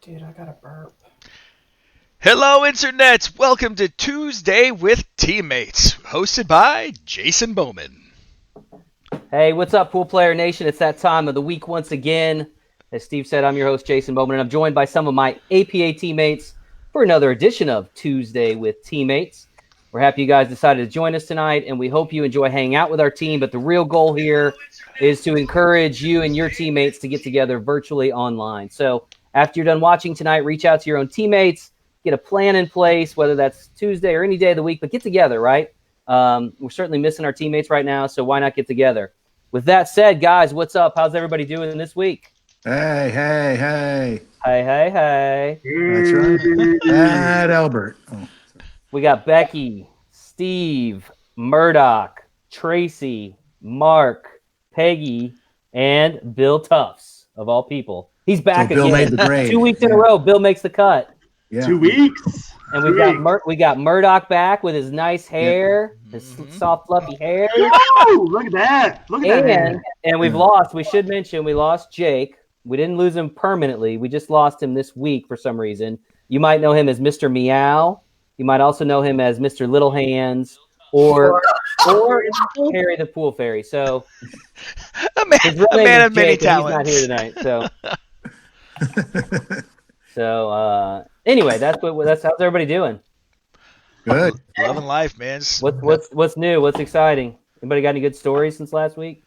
Dude, I got a burp. Hello, Internets! Welcome to Tuesday with Teammates, hosted by Jason Bowman. Hey, what's up, Pool Player Nation? It's that time of the week once again. As Steve said, I'm your host, Jason Bowman, and I'm joined by some of my APA teammates for another edition of Tuesday with Teammates. We're happy you guys decided to join us tonight, and we hope you enjoy hanging out with our team. But the real goal here is to encourage you and your teammates to get together virtually online. So after you're done watching tonight, reach out to your own teammates, get a plan in place, whether that's Tuesday or any day of the week, but get together, right? We're certainly missing our teammates right now, so why not get together? With that said, guys, what's up? How's everybody doing this week? Hey. Hey. That's right. At Albert. Oh. We got Becky, Steve, Murdoch, Tracy, Mark, Peggy, and Bill Tufts, of all people. He's back Bill again. made the grade. 2 weeks in a row, Bill makes the cut. Yeah. 2 weeks. And we got Murdoch back with his nice hair, his soft, fluffy hair. Oh, look at that. Look at that hair. And we've lost, we should mention, we lost Jake. We didn't lose him permanently. We just lost him this week for some reason. You might know him as Mr. Meow. You might also know him as Mr. Little Hands or Harry the Pool Fairy. So A man of many talents. He's not here tonight. So anyway, that's how's everybody doing? Good. Loving life, man. What's new? What's exciting? Anybody got any good stories since last week?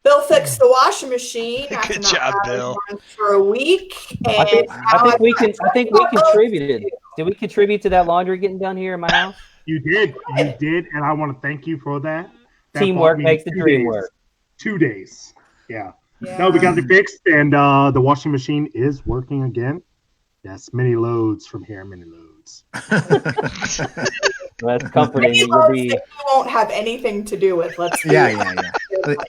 Bill fixed the washing machine. Good job, Bill. For a week. And I think we contributed. Did we contribute to that laundry getting done here in my house? You did, and I want to thank you for that. Teamwork makes the dream work. 2 days. Yeah. No, we got it fixed, and the washing machine is working again. Yes, many loads from here, many loads. Well, that's comforting. Many loads that you won't have anything to do with. Let's Yeah.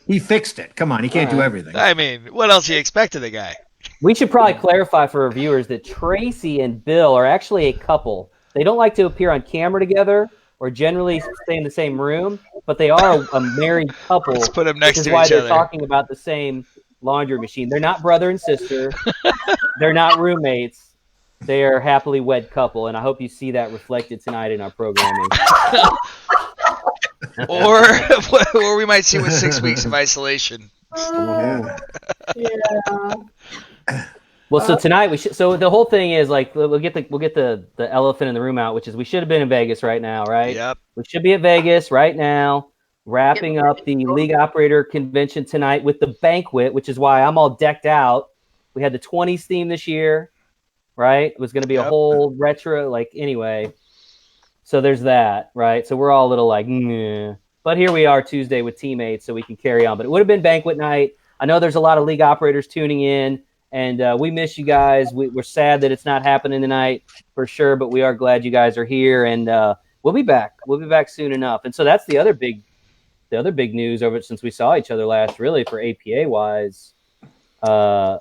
He fixed it. Come on, he can't do everything. I mean, what else do you expect of the guy? We should probably clarify for our viewers that Tracy and Bill are actually a couple. They don't like to appear on camera together or generally stay in the same room, but they are a married couple. Let's put them next to each why they're other. talking about the same laundry machine. They're not brother and sister. They're not roommates. They are a happily wed couple, and I hope you see that reflected tonight in our programming. or we might see with 6 weeks of isolation. Yeah. Well, so tonight we should. So the whole thing is like we'll get the elephant in the room out, which is we should have been in Vegas right now, right? Yep. We should be at Vegas right now, wrapping up the League Operator Convention tonight with the banquet, which is why I'm all decked out. We had the 20s theme this year, right? It was going to be a whole retro, anyway. So there's that, right? So we're all a little like, Nyeh. But here we are Tuesday with teammates, so we can carry on. But it would have been banquet night. I know there's a lot of league operators tuning in, and we miss you guys. We're sad that it's not happening tonight for sure, but we are glad you guys are here, and we'll be back. We'll be back soon enough. And so that's the other big news over since we saw each other last, really, for APA wise. I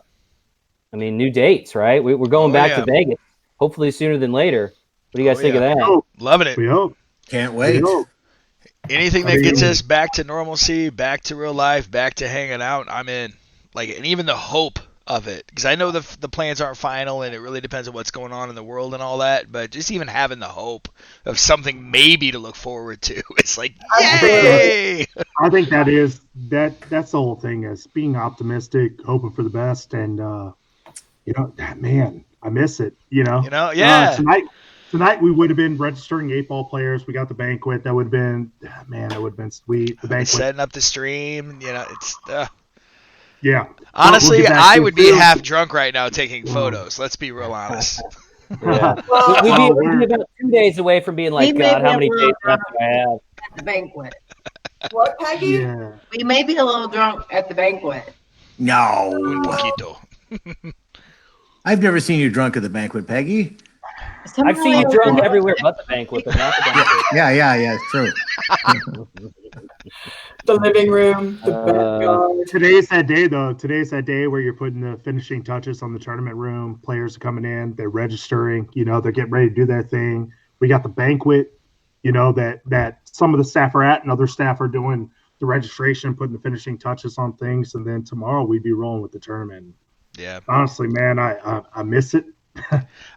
mean, new dates, right? We're going back to Vegas, hopefully sooner than later. What do you guys think of that? Loving it. We hope. Can't wait. Anything that gets us back to normalcy, back to real life, back to hanging out, I'm in. And even the hope of it, because I know the plans aren't final, and it really depends on what's going on in the world and all that. But just even having the hope of something maybe to look forward to, it's like, yay! I think that's the whole thing, is being optimistic, hoping for the best, and man, I miss it. Yeah. Tonight we would have been registering 8-ball players. We got the banquet. That would have been, sweet. The banquet. Setting up the stream, it's. Yeah. Honestly, We'll I would be half drunk right now taking photos. Let's be real honest. Yeah. We'd be about 2 days away from being like, God, how many days left do I have? At the banquet. What, Peggy? Yeah. We may be a little drunk at the banquet. No. Un poquito. I've never seen you drunk at the banquet, Peggy. I've seen you drunk everywhere but the banquet, but not the banquet. Yeah, it's true. The living room, the backyard. Today's that day, though. Today's that day where you're putting the finishing touches on the tournament room. Players are coming in. They're registering. They're getting ready to do their thing. We got the banquet, that some of the staff are at, and other staff are doing the registration, putting the finishing touches on things. And then tomorrow we'd be rolling with the tournament. Yeah. Honestly, man, I miss it.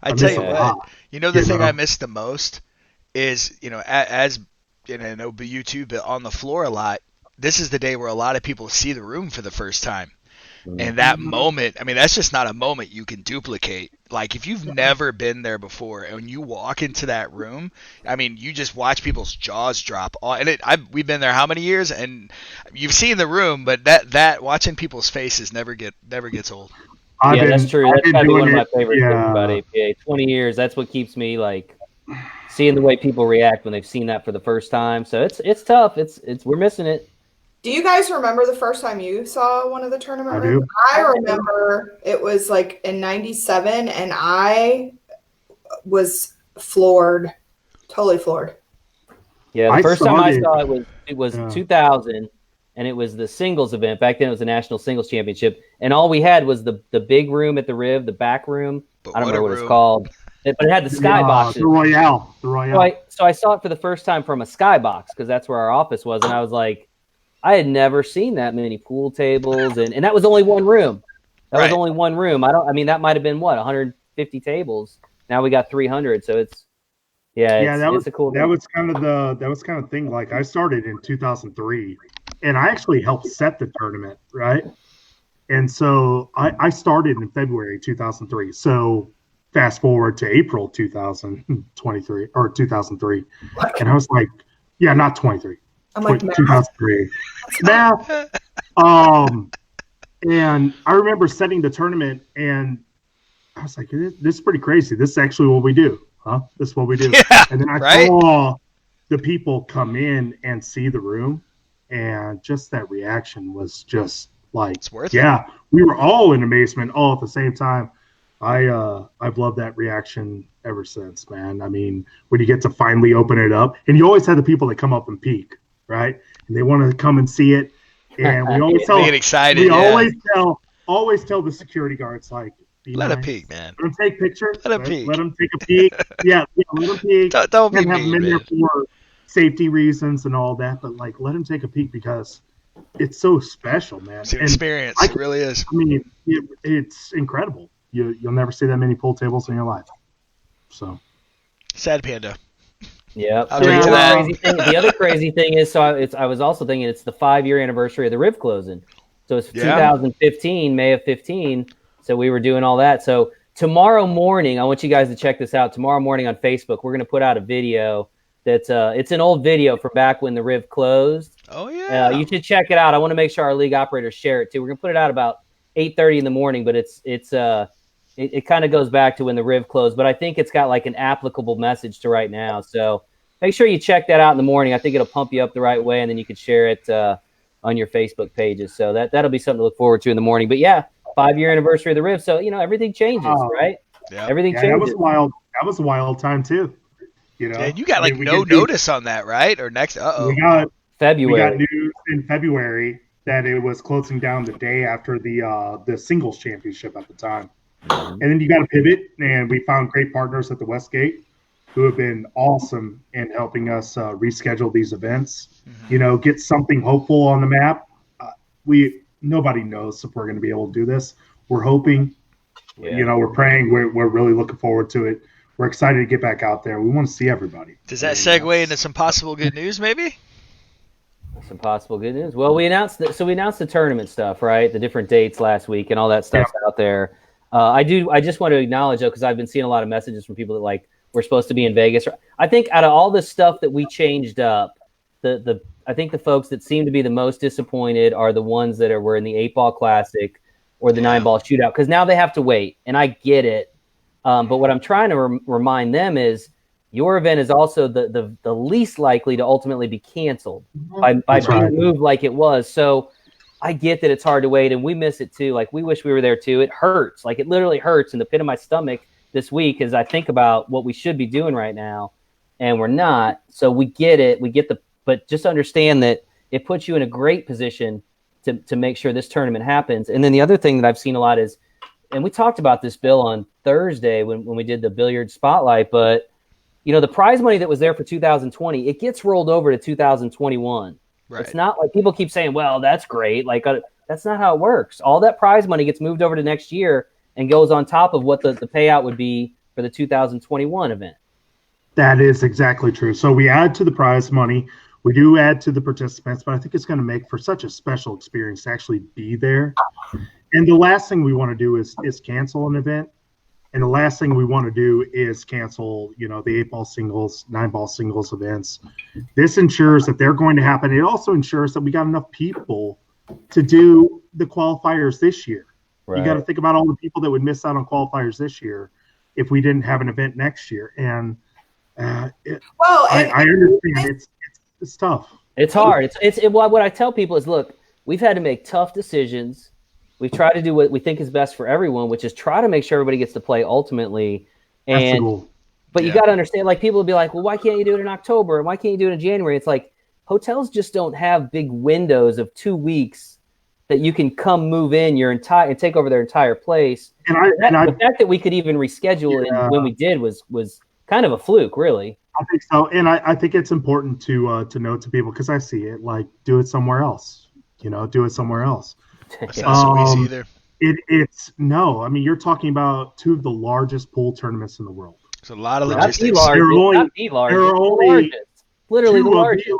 I tell miss you a what, lot, you know the you thing know? I miss the most is, as and I know you too, but on the floor a lot. This is the day where a lot of people see the room for the first time. And that Mhm. moment, I mean, that's just not a moment you can duplicate. Like, if you've never been there before and you walk into that room, I mean, you just watch people's jaws drop. We've been there how many years? And you've seen the room, but that watching people's faces never gets old. Yeah, that's true. I've That's been gotta be doing one of my it. favorites Yeah. about APA. 20 years. That's what keeps me like seeing the way people react when they've seen that for the first time. So it's tough. It's we're missing it. Do you guys remember the first time you saw one of the tournament I rooms? do. I remember it was like in '97, and I was floored, totally floored. Yeah, the I first time I started- saw it was Yeah. 2000, and it was the singles event. Back then, it was the National Singles Championship, and all we had was the big room at the Riv, the back room. But I don't what a remember what it's room. called, but it had the sky boxes. The Royale. So I saw it for the first time from a skybox because that's where our office was, and I was like, I had never seen that many pool tables, and that was only one room. That was Right. only one room. I mean, that might have been 150 tables. Now we got 300, so it's a cool. That was kind of the thing. Like, I started in 2003, and I actually helped set the tournament, right? And so I started in February 2003. So fast forward to April 2023 or 2003, and I was like, yeah, not 23. I'm like, math? 2003. Math. And I remember setting the tournament, and I was like, this is pretty crazy. This is actually what we do, huh? This is what we do. Yeah, And then I right? saw the people come in and see the room, and just that reaction was just like, It's worth yeah, we were all in amazement all at the same time. I've loved that reaction ever since, man. I mean, when you get to finally open it up, and you always have the people that come up and peek, right? And they want to come and see it. And we always They get excited. we Yeah. always tell the security guards, like, be Let nice. a peek, man. Let them take pictures. Let 'em peek. Let them take a peek. Yeah, let them peek. Don't be And have them mean, in there man. for safety reasons and all that, but like, let them take a peek because it's so special, man. It's an And experience. It really is. I mean, it's incredible. You'll never see that many pool tables in your life. So Sad Panda. Yeah. I'll drink to that. The other crazy thing is, I was also thinking it's the 5-year anniversary of the Riv closing. So it's Yeah. 2015, May of 15. So we were doing all that. So tomorrow morning, I want you guys to check this out. Tomorrow morning on Facebook, we're going to put out a video that's it's an old video from back when the Riv closed. Oh yeah. You should check it out. I want to make sure our league operators share it too. We're going to put it out about 8:30 in the morning, but it kind of goes back to when the Riv closed, but I think it's got like an applicable message to right now. So make sure you check that out in the morning. I think it'll pump you up the right way, and then you can share it on your Facebook pages. So that'll be something to look forward to in the morning. But yeah, 5-year anniversary of the Riv. So, everything changes, right? Yeah. Everything yeah, changes. that was a wild time too. And you got like we no get these- notice on that, right? Or next We got February. news in February that it was closing down the day after the singles championship at the time. And then you got to pivot, and we found great partners at the Westgate who have been awesome in helping us reschedule these events. Get something hopeful on the map. Nobody knows if we're going to be able to do this. We're hoping. Yeah. We're praying. We're really looking forward to it. We're excited to get back out there. We want to see everybody. Does that segue into some possible good news, maybe? Some possible good news. Well, we announced the tournament stuff, right? The different dates last week and all that stuff's out there. I just want to acknowledge, though, because I've been seeing a lot of messages from people that like we're supposed to be in Vegas. I think out of all the stuff that we changed up, I think the folks that seem to be the most disappointed are the ones that were in the 8-ball classic or the 9-ball shootout, because now they have to wait, and I get it. But what I'm trying to remind them is your event is also the least likely to ultimately be canceled by being moved like it was. So I get that it's hard to wait, and we miss it too. Like, we wish we were there too. It hurts. Like, it literally hurts in the pit of my stomach this week as I think about what we should be doing right now, and we're not. So we get it. But just understand that it puts you in a great position to make sure this tournament happens. And then the other thing that I've seen a lot is, and we talked about this, Bill, on Thursday when we did the billiard spotlight, but the prize money that was there for 2020, it gets rolled over to 2021. Right. It's not like people keep saying, well, that's great. Like, that's not how it works. All that prize money gets moved over to next year, and goes on top of what the payout would be for the 2021 event. That is exactly true. So we add to the prize money. We do add to the participants, but I think it's going to make for such a special experience to actually be there. And the last thing we want to do is cancel an event. And the last thing we want to do is cancel, the 8-ball singles, 9-ball singles events. This ensures that they're going to happen. It also ensures that we got enough people to do the qualifiers this year. Right. You got to think about all the people that would miss out on qualifiers this year if we didn't have an event next year. And I understand it's tough. It's hard. What I tell people is, look, we've had to make tough decisions. We've tried to do what we think is best for everyone, which is try to make sure everybody gets to play ultimately. And that's the goal. But you got to understand, like, people will be like, well, why can't you do it in October? And why can't you do it in January? It's like hotels just don't have big windows of 2 weeks that you can come move in and take over their entire place. The fact that we could even reschedule it when we did was kind of a fluke, really. I think so. And I think it's important to note to people, because I see it, like, do it somewhere else. Do it somewhere else. That's not so easy either. It's no. I mean, you're talking about 2 of the largest pool tournaments in the world. It's a lot of logistics. Not the largest. Literally the largest.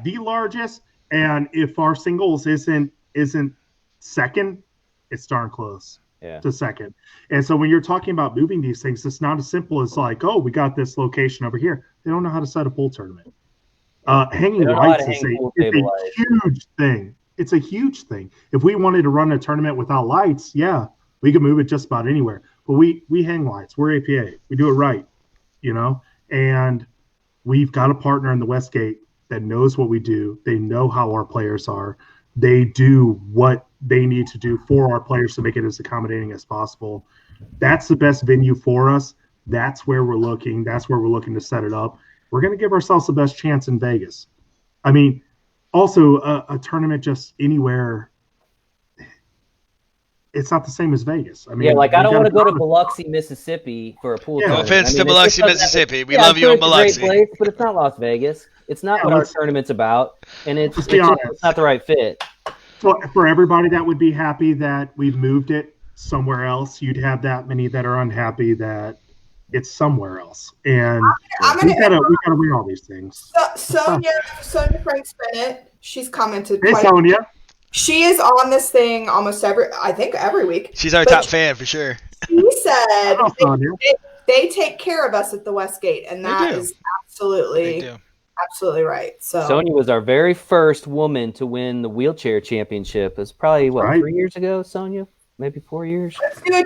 The largest. And if our singles isn't second, it's darn close to second. And so when you're talking about moving these things, it's not as simple as like, oh, we got this location over here. They don't know how to set a pool tournament. Hanging lights is a huge thing. It's a huge thing. If we wanted to run a tournament without lights, we could move it just about anywhere. But we hang lights. We're APA. We do it right, and we've got a partner in the Westgate that knows what we do. They know how our players are. They do what they need to do for our players to make it as accommodating as possible. That's the best venue for us. That's where we're looking. That's where we're looking to set it up. We're going to give ourselves the best chance in Vegas. I mean, also, a tournament just anywhere, it's not the same as Vegas. I mean, I don't want to go to Biloxi, Mississippi for a pool tournament. No offense to Biloxi, Mississippi. We love you in Biloxi. It's a great place, but it's not Las Vegas. It's not what our tournament's about, and it's not the right fit. For everybody that would be happy that we've moved it somewhere else, you'd have that many that are unhappy that it's somewhere else. And we gotta win all these things. Sonia Franks Bennett, she's commented. Hey, Sonia. She is on this thing almost every week. She's our top fan for sure. She said they take care of us at the Westgate, and that is absolutely right. So Sonia was our very first woman to win the wheelchair championship. It was probably 3 years ago, Sonia? Maybe 4 years.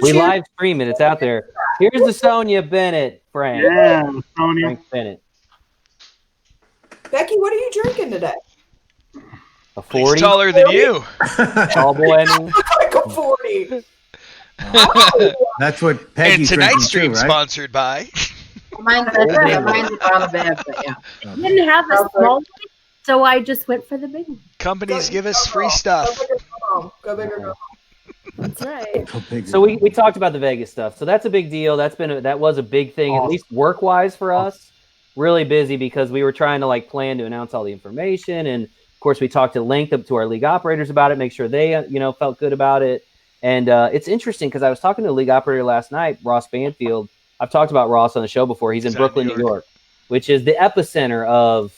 We live stream it. It's out there. Here's the Sonia Bennett, Frank. Yeah, Sonia. Frank Bennett. Becky, what are you drinking today? A 40. He's taller than you. Tall boy. I mean. Like a 40. That's what Peggy's and tonight's drinking stream too, right? sponsored by. Mine's on the bed, but yeah. I didn't have a small one, so I just went for the big one. Companies give us free stuff. Go big or go home. That's right. So we talked about the Vegas stuff. So that's a big deal. That was a big thing, at least work-wise for us. Really busy because we were trying to plan to announce all the information, and of course we talked at length up to our league operators about it, make sure they felt good about it. And it's interesting because I was talking to a league operator last night, Ross Banfield. I've talked about Ross on the show before. He's in Brooklyn, New York, which is the epicenter of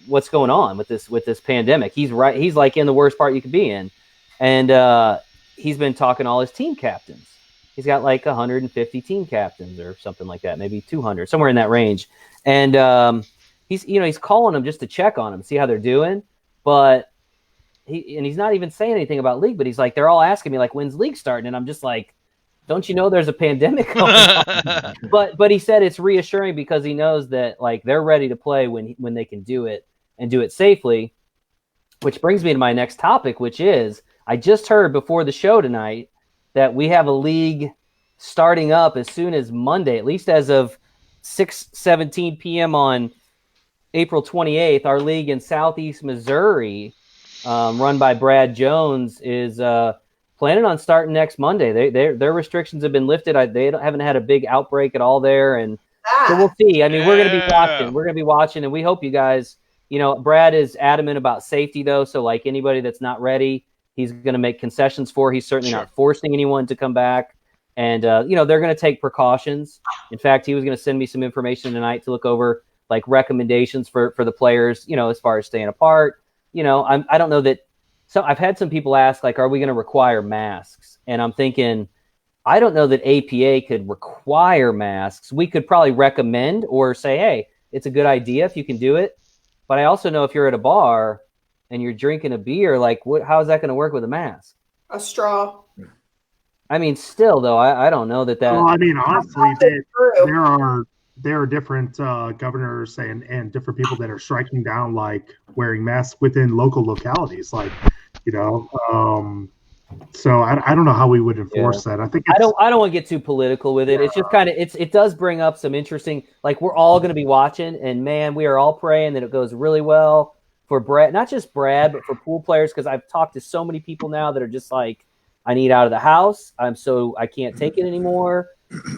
what's going on with this pandemic. He's right. He's in the worst part you could be in. And he's been talking to all his team captains. He's got 150 team captains or something like that, maybe 200, somewhere in that range. And he's calling them just to check on them, see how they're doing. But he's not even saying anything about league. But he's they're all asking me when's league starting? And I'm just don't you know there's a pandemic going on? But he said it's reassuring because he knows that they're ready to play when they can do it and do it safely. Which brings me to my next topic, which is I just heard before the show tonight that we have a league starting up as soon as Monday, at least as of 6:17 p.m. on April 28th. Our league in Southeast Missouri, run by Brad Jones, is planning on starting next Monday. Their restrictions have been lifted. Haven't had a big outbreak at all there, and so we'll see. I mean, we're going to be watching. We're going to be watching, and we hope you guys. Brad is adamant about safety, though. So, anybody that's not ready, he's going to make concessions for. He's certainly Sure. not forcing anyone to come back. And, they're going to take precautions. In fact, he was going to send me some information tonight to look over like recommendations for the players, as far as staying apart. I don't know that. So I've had some people ask, like, are we going to require masks? And I'm thinking, I don't know that APA could require masks. We could probably recommend or say, hey, it's a good idea if you can do it. But I also know if you're at a bar and you're drinking a beer, like, how is that going to work with a mask? A straw. I mean, still, though, I don't know that. Well, I mean, honestly, True. there are different governors and different people that are striking down like wearing masks within local localities, like so I don't know how we would enforce that. I think I don't want to get too political with it. It's just kind of it does bring up some interesting, like, we're all going to be watching, and man, we are all praying that it goes really well for Brad, not just Brad, but for pool players, because I've talked to so many people now that are just like, I need out of the house. I can't take it anymore.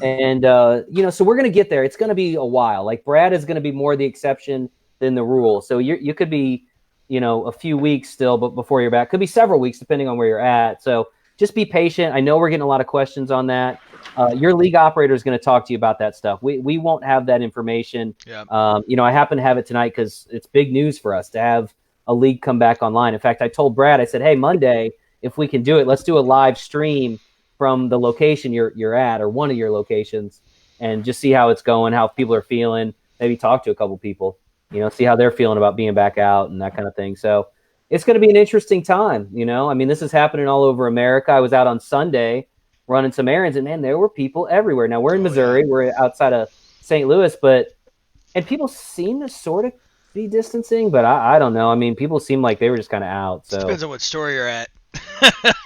And, so we're going to get there. It's going to be a while. Like, Brad is going to be more the exception than the rule. So you could be, a few weeks still, but before you're back, could be several weeks, depending on where you're at. So just be patient. I know we're getting a lot of questions on that. Your league operator is going to talk to you about that stuff. We won't have that information. Yeah. I happen to have it tonight because it's big news for us to have a league come back online. In fact, I told Brad, I said, hey, Monday, if we can do it, let's do a live stream from the location you're at, or one of your locations, and just see how it's going, how people are feeling, maybe talk to a couple people, see how they're feeling about being back out and that kind of thing. So it's going to be an interesting time. I mean, this is happening all over America. I was out on Sunday running some errands, and man, there were people everywhere. Now we're in Missouri, we're outside of St. Louis, and people seem to sort of be distancing, but I don't know. I mean, people seem like they were just kind of out. So depends on what store you're at.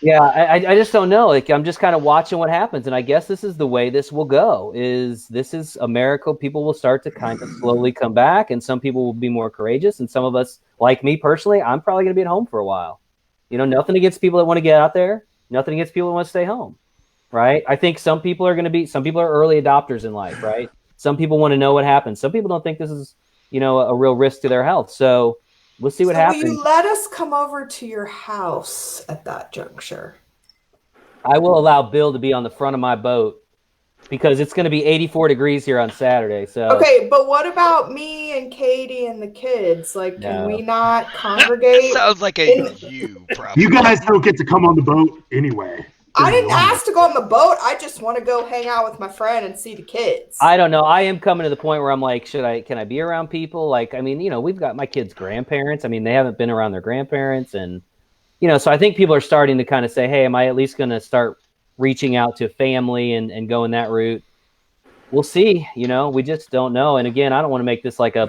Yeah, I just don't know. Like, I'm just kind of watching what happens, and I guess this is the way this will go. This is America. People will start to kind of slowly come back, and some people will be more courageous, and some of us, like me personally, I'm probably going to be at home for a while. Nothing against people that want to get out there, nothing against people that want to stay home, right? I think some people are early adopters in life, right? Some people want to know what happens. Some people don't think this is, a real risk to their health. So we'll see what happens. Will you let us come over to your house at that juncture? I will allow Bill to be on the front of my boat because it's going to be 84 degrees here on Saturday. So okay, but what about me and Katie and the kids? Like, can we not congregate? Sounds like you problem. You guys don't get to come on the boat anyway. I didn't ask to go on the boat. I just want to go hang out with my friend and see the kids. I don't know. I am coming to the point where I'm like, can I be around people? Like, I mean, we've got my kids' grandparents. I mean, they haven't been around their grandparents. And, so I think people are starting to kind of say, hey, am I at least going to start reaching out to family and going that route? We'll see. We just don't know. And again, I don't want to make this like a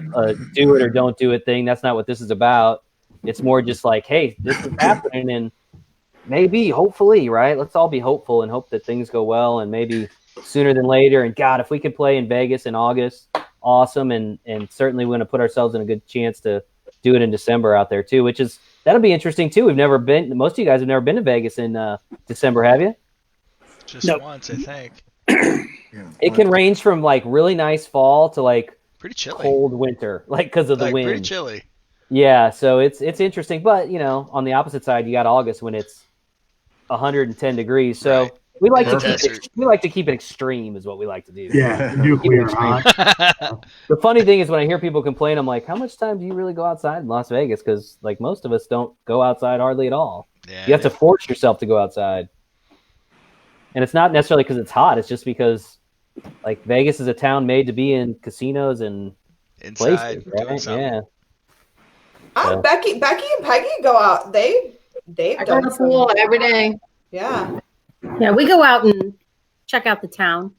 do it or don't do it thing. That's not what this is about. It's more just like, hey, this is happening, and maybe, hopefully, right? Let's all be hopeful and hope that things go well, and maybe sooner than later. And God, if we could play in Vegas in August, awesome. And certainly we're going to put ourselves in a good chance to do it in December out there too, that'll be interesting too. Most of you guys have never been to Vegas in December, have you? Just once, I think. It can range from like really nice fall to like pretty chilly, cold winter, like because of the wind. Pretty chilly. Yeah, so it's interesting, but on the opposite side, you got August when it's 110 degrees. So right. we like to keep it extreme, is what we like to do. Yeah, nuclear hot. The funny thing is when I hear people complain, I'm like, how much time do you really go outside in Las Vegas? Because like most of us don't go outside hardly at all. Yeah, you have to force yourself to go outside, and it's not necessarily because it's hot. It's just because like Vegas is a town made to be in casinos and inside places, right? Yeah. Becky and Peggy go out. They've I go to the pool every day. Yeah. Yeah, we go out and check out the town.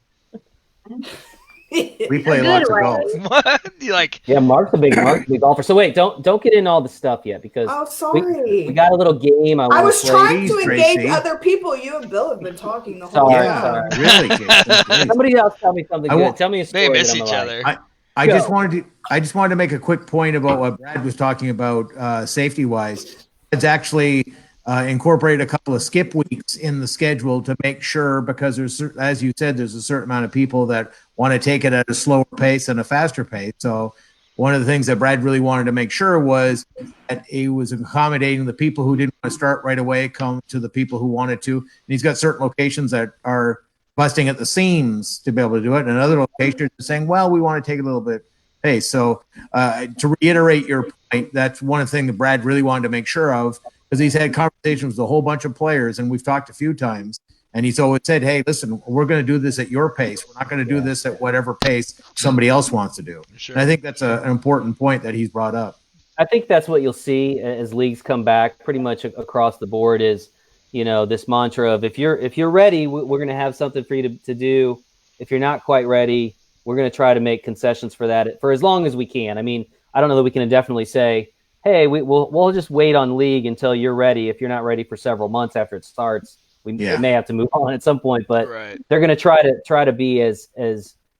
We play lots of golf. What? You like? Yeah, Mark's a big golfer. So wait, don't get into all the stuff yet because sorry. we got a little game. I was trying to engage Tracy. Other people. You and Bill have been talking the whole Sorry, time. sorry. Really good. Somebody else tell me something good. Tell me a story. They miss that I'm each like. other. I just wanted to make a quick point about what Brad was talking about safety wise. It's actually incorporated a couple of skip weeks in the schedule to make sure, because there's, as you said, there's a certain amount of people that want to take it at a slower pace and a faster pace. So one of the things that Brad really wanted to make sure was that he was accommodating the people who didn't want to start right away, come to the people who wanted to. And he's got certain locations that are busting at the seams to be able to do it, and other locations are saying, well, we want to take a little bit pace. So to reiterate your point, that's one of the things that Brad really wanted to make sure of, because he's had conversations with a whole bunch of players, and we've talked a few times, and he's always said, hey, listen, we're going to do this at your pace. We're not going to do this at whatever pace somebody else wants to do. Sure. And I think that's an important point that he's brought up. I think that's what you'll see as leagues come back pretty much across the board is, this mantra of if you're ready, we're going to have something for you to do. If you're not quite ready, we're going to try to make concessions for that for as long as we can. I mean, I don't know that we can indefinitely say, hey, we'll just wait on league until you're ready. If you're not ready for several months after it starts, we may have to move on at some point, but they're going to try to be as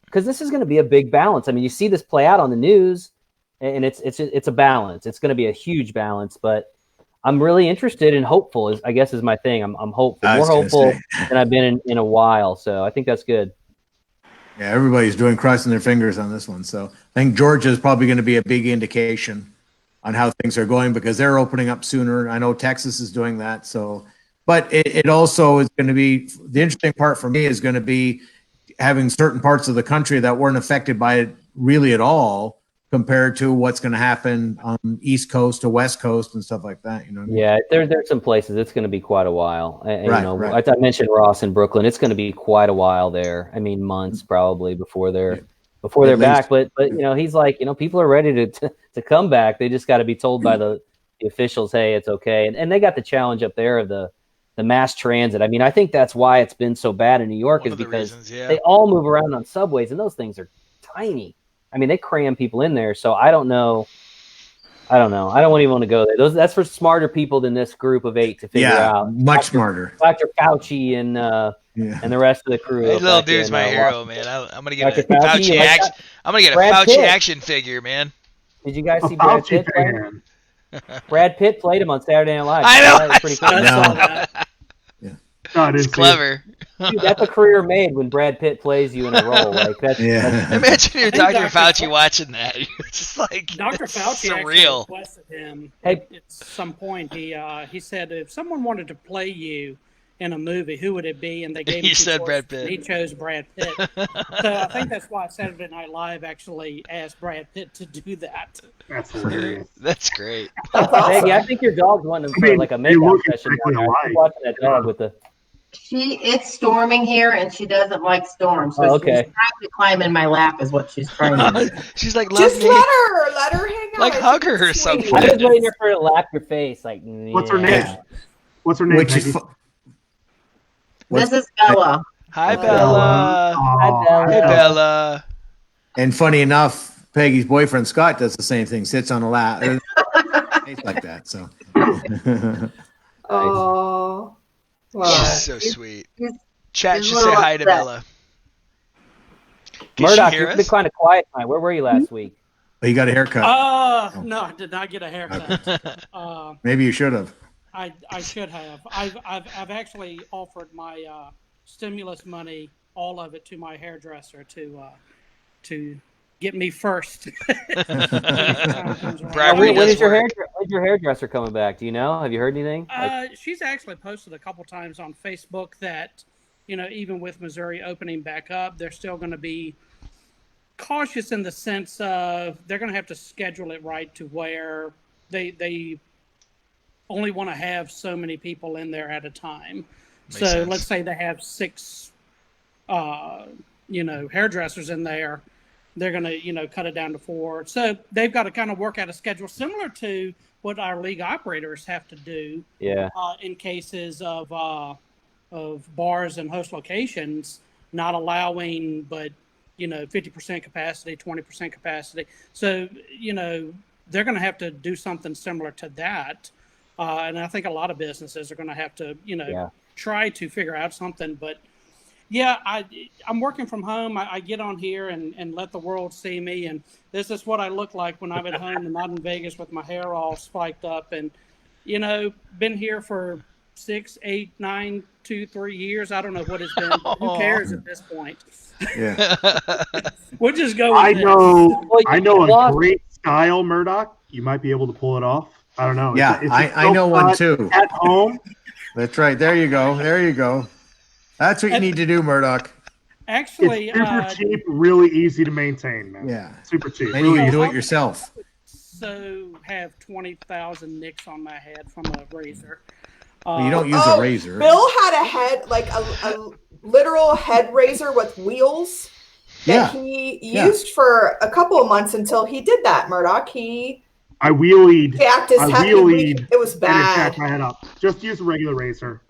because this is going to be a big balance. I mean, you see this play out on the news, and it's a balance. It's going to be a huge balance, but I'm really interested and hopeful. Is my thing. I'm hopeful, more hopeful than I've been in a while. So I think that's good. Yeah, everybody's crossing their fingers on this one. So I think Georgia is probably going to be a big indication on how things are going because they're opening up sooner. I know Texas is doing that. So, but it also is going to be the interesting part for me is going to be having certain parts of the country that weren't affected by it really at all compared to what's going to happen on East Coast to West Coast and stuff like that. You know what I mean? Yeah, there's some places it's going to be quite a while. Right. I mentioned Ross in Brooklyn. It's going to be quite a while there. I mean, months probably before they're back. But he's like, people are ready to come back. They just got to be told by the officials, hey, it's okay. And they got the challenge up there of the mass transit. I mean, I think that's why it's been so bad in New York is because they all move around on subways, and those things are tiny. I mean, they cram people in there. So I don't know. I don't even want to go there. That's for smarter people than this group of 8 to figure out. Much smarter. Dr. Fauci and the rest of the crew. Hey, little dude's my hero, man. I'm gonna get a Fauci action. I'm gonna get a Fauci action figure, man. Did you guys see Brad Pitt play? Brad Pitt played him on Saturday Night Live. I know. That was pretty cool. It's clever. Dude, that's a career made when Brad Pitt plays you in a role. Like that's Imagine you're Dr. Fauci watching that. It's just like Dr. Fauci actually requested him at some point. He said if someone wanted to play you in a movie, who would it be? And they gave him said Brad Pitt. He chose Brad Pitt. So I think that's why Saturday Night Live actually asked Brad Pitt to do that. That's hilarious. That's great. That's awesome. Hey, I think your dog's wanting to like a makeout session. Watching that dog with the. It's storming here, and she doesn't like storms. So she's trying to climb in my lap, is what she's trying to do. She's like, just let her hang out. Like hug her or something. I was waiting for her to lap your face. Like, what's her name? What's her name? This is Bella. Hi, Bella. Hi, Bella. Hey, Bella. And funny enough, Peggy's boyfriend Scott does the same thing. Sits on a lap, like that. So. Oh. Wow. She's so sweet. Chat should say hi to Bella. Murdoch, you've been kind of quiet tonight. Where were you last week? Oh, you got a haircut. No, I did not get a haircut. Maybe you should have. I should have. I've actually offered my stimulus money, all of it, to my hairdresser to get me first. When is your hairdresser coming back? Do you know? Have you heard anything? She's actually posted a couple times on Facebook that, even with Missouri opening back up, they're still going to be cautious in the sense of they're going to have to schedule it right to where they only want to have so many people in there at a time. Makes sense. Let's say they have 6, hairdressers in there. They're going to, cut it down to 4. So they've got to kind of work out a schedule similar to what our league operators have to do. Yeah. In cases of bars and host locations not allowing, but 50% capacity, 20% capacity. So they're going to have to do something similar to that. And I think a lot of businesses are going to have to, try to figure out something. But yeah, I'm working from home. I get on here and let the world see me. And this is what I look like when I'm at home and not in Vegas with my hair all spiked up. And, been here for 6, 8, 9, 2, 3 years. I don't know what it's been. Who cares at this point? Yeah. We'll just go with I know a great style, Murdoch, you might be able to pull it off. I don't know. Yeah, I know one too. At home. That's right. There you go. There you go. That's what you need to do, Murdoch. Actually, it's super cheap, really easy to maintain, man. Yeah, super cheap. And you can do it yourself. So have 20,000 nicks on my head from a razor. Well, you don't use a razor. Bill had a head, like a literal head razor with wheels that he used for a couple of months until he did that, Murdoch. I wheelied. It was bad. And it jacked my head up. Just use a regular razor.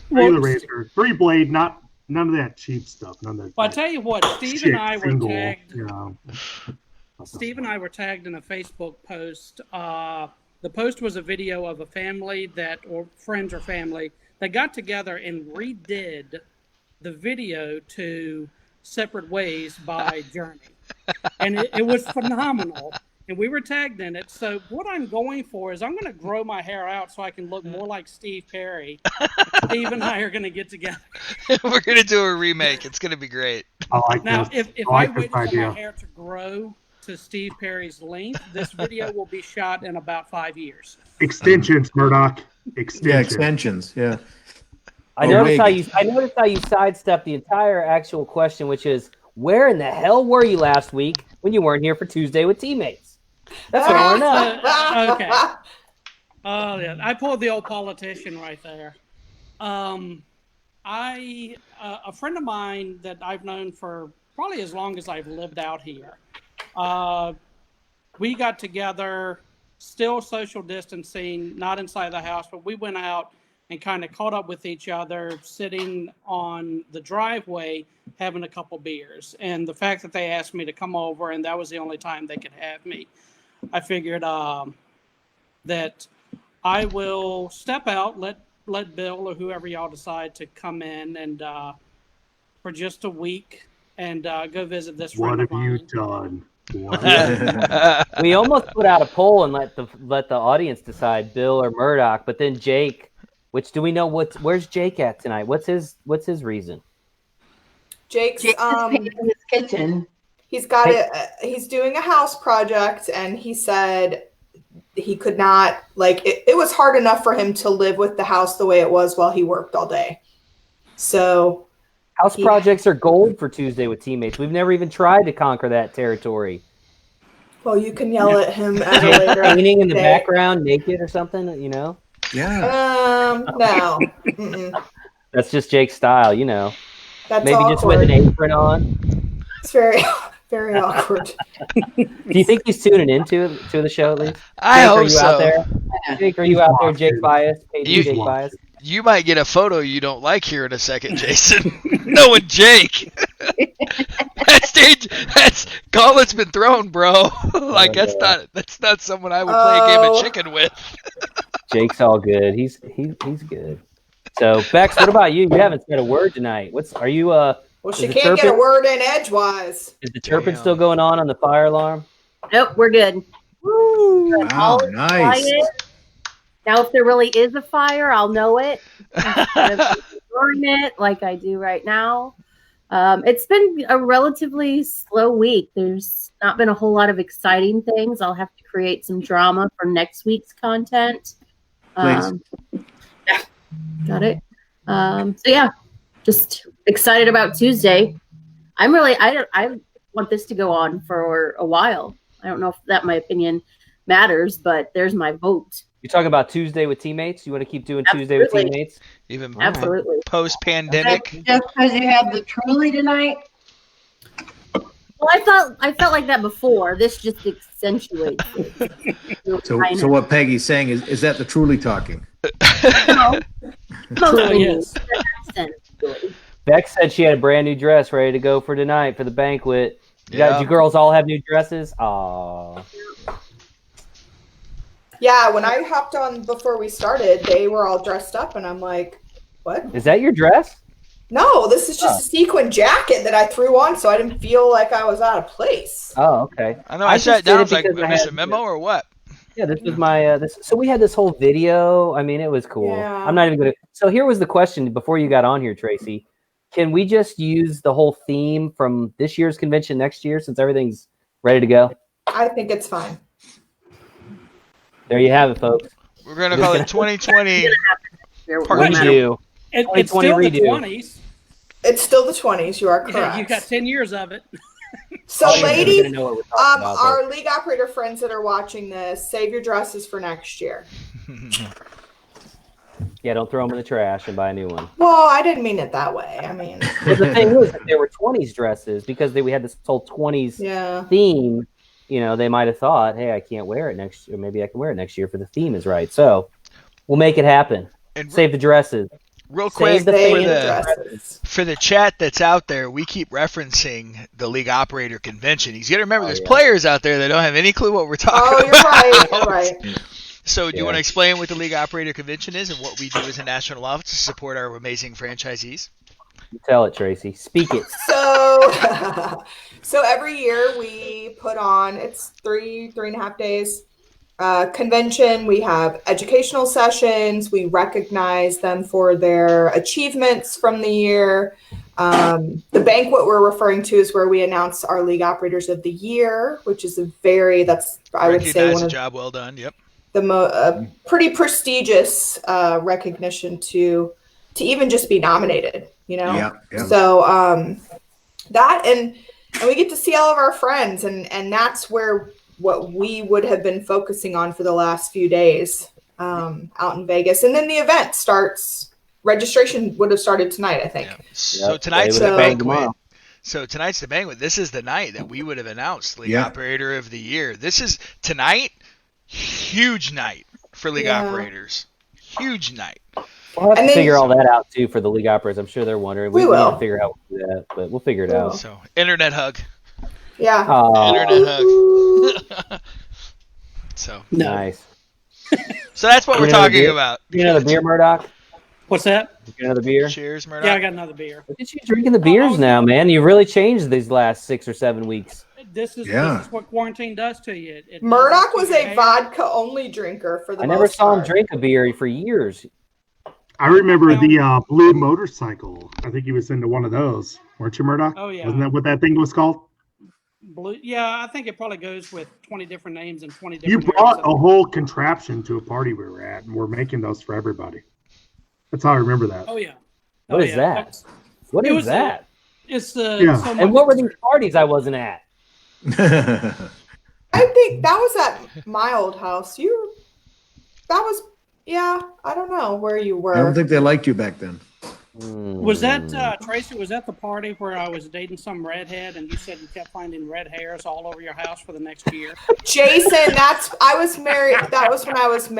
Regular razor. 3-blade, none of that cheap stuff. None of that. Well, I tell you what, Steve and I were tagged. Steve and I were tagged in a Facebook post. The post was a video of a family or friends or family that got together and redid the video to Separate Ways by Journey. And it was phenomenal. And we were tagged in it. So what I'm going for is I'm going to grow my hair out so I can look more like Steve Perry. Steve and I are going to get together. We're going to do a remake. It's going to be great. I like now, this. if I wait for my hair to grow to Steve Perry's length, this video will be shot in about 5 years. Extensions, Murdoch. Yeah, extensions. Yeah. I noticed how you sidestepped the entire actual question, which is, where in the hell were you last week when you weren't here for Tuesday with Teammates? That's what I want to know. Okay. Oh yeah, I pulled the old politician right there. A friend of mine that I've known for probably as long as I've lived out here. We got together, still social distancing, not inside the house, but we went out and kind of caught up with each other, sitting on the driveway, having a couple beers. And the fact that they asked me to come over, and that was the only time they could have me, I figured that I will step out, let Bill or whoever y'all decide to come in and for just a week and go visit this friend of mine. What have you done? We almost put out a poll and let the audience decide, Bill or Murdoch, but then Jake. Which do we know? Where's Jake at tonight? What's his reason? Jake's in his kitchen. He's got he's doing a house project, and he said he could not, like, it was hard enough for him to live with the house the way it was while he worked all day. So house projects are gold for Tuesday with Teammates. We've never even tried to conquer that territory. Well, you can yell at him at a later painting in the day. background, naked or something, you know? Yeah. No. That's just Jake's style, you know. That's maybe awkward. Just with an apron on. It's very, very awkward. Do you think he's tuning into the show at least? I Jake, hope are you so. Out there? Jake, are you out there? Jake Bias, Jake Bias. You might get a photo you don't like here in a second, Jason. Knowing Jake. That's gauntlet's been thrown, bro. Like that's not someone I would play a game of chicken with. Jake's all good. He's good. So Bex, what about you? You haven't said a word tonight. Are you well, she can't get a word in edgewise. Is the chirping still going on the fire alarm? Nope, we're good. Woo! Wow, nice. Quiet. Now, if there really is a fire, I'll know it instead of ignoring it like I do right now. It's been a relatively slow week. There's not been a whole lot of exciting things. I'll have to create some drama for next week's content. Please. Yeah, got it. So yeah, just excited about Tuesday. I want this to go on for a while. I don't know if that my opinion matters, but there's my vote. You're talking about Tuesday with Teammates? You want to keep doing Tuesday with Teammates? Even Absolutely. Post-pandemic? Just because you have the Truly tonight? Well, I felt like that before. This just accentuates it. So what Peggy's saying is that the truly talking? No. Truly is. Bex said she had a brand new dress ready to go for tonight for the banquet. You girls all have new dresses? Aww. Yeah, when I hopped on before we started, they were all dressed up, and I'm like, what? Is that your dress? No, this is just a sequin jacket that I threw on, so I didn't feel like I was out of place. Oh, okay. I know I sat down. I was like, I missed a memo or what? Yeah, this was my so we had this whole video. I mean, it was cool. Yeah. I'm not even gonna. So here was the question before you got on here, Tracy. Can we just use the whole theme from this year's convention next year since everything's ready to go? I think it's fine. There you have it, folks. We're gonna call it 2020. Part two. It's still the 20s. It's still the 20s. You are correct. Yeah, you got 10 years of it. So, ladies, about, our league operator friends that are watching this, save your dresses for next year. Yeah, don't throw them in the trash and buy a new one. Well, I didn't mean it that way. I mean, well, the thing is that there were 20s dresses because we had this whole 20s theme. You know, they might have thought, hey, I can't wear it next year. Maybe I can wear it next year if the theme is right. So we'll make it happen. And save the dresses. Real quick, for the chat that's out there, we keep referencing the league operator convention. You got to remember, there's players out there that don't have any clue what we're talking about. You're right. So do you want to explain what the league operator convention is and what we do as a national office to support our amazing franchisees? Tell it, Tracy. Speak it. So every year we put on, it's 3.5 days. Convention. We have educational sessions. We recognize them for their achievements from the year. The banquet we're referring to is where we announce our league operators of the year, which is I would say one of job well done. Yep. The pretty prestigious recognition to even just be nominated. You know. Yeah. So that and we get to see all of our friends, and that's where what we would have been focusing on for the last few days out in Vegas. And then the event starts, registration would have started tonight, I think. Yeah. So tonight's the banquet. So tonight's the banquet. This is the night that we would have announced League Operator of the Year. This is tonight, huge night for League Operators. Huge night. We'll have to figure all that out, too, for the League Operators. I'm sure they're wondering. We need to figure out that, but we'll figure it out. So, internet hug. Yeah. Internet hug. So nice. So that's what we're talking about. You know the beer, Murdoch? What's that? You got another beer? Cheers, Murdoch. Yeah, I got another beer. Look at you drinking the beers now, man. You've really changed these last 6 or 7 weeks. This is what quarantine does to you. Murdoch was a vodka-only drinker for the most part. I never saw him drink a beer for years. I remember the blue motorcycle. I think he was into one of those. Weren't you, Murdoch? Oh, yeah. Wasn't that what that thing was called? Blue, yeah, I think it probably goes with 20 different names and 20 You different brought a whole contraption to a party we were at, and we're making those for everybody. That's how I remember that. Oh, yeah. What is that? What is that? It's and what were these parties I wasn't at? I think that was at my old house. I don't know where you were. I don't think they liked you back then. Was that, Tracy, was that the party where I was dating some redhead and you said you kept finding red hairs all over your house for the next year? Jason, I was married. That was when I was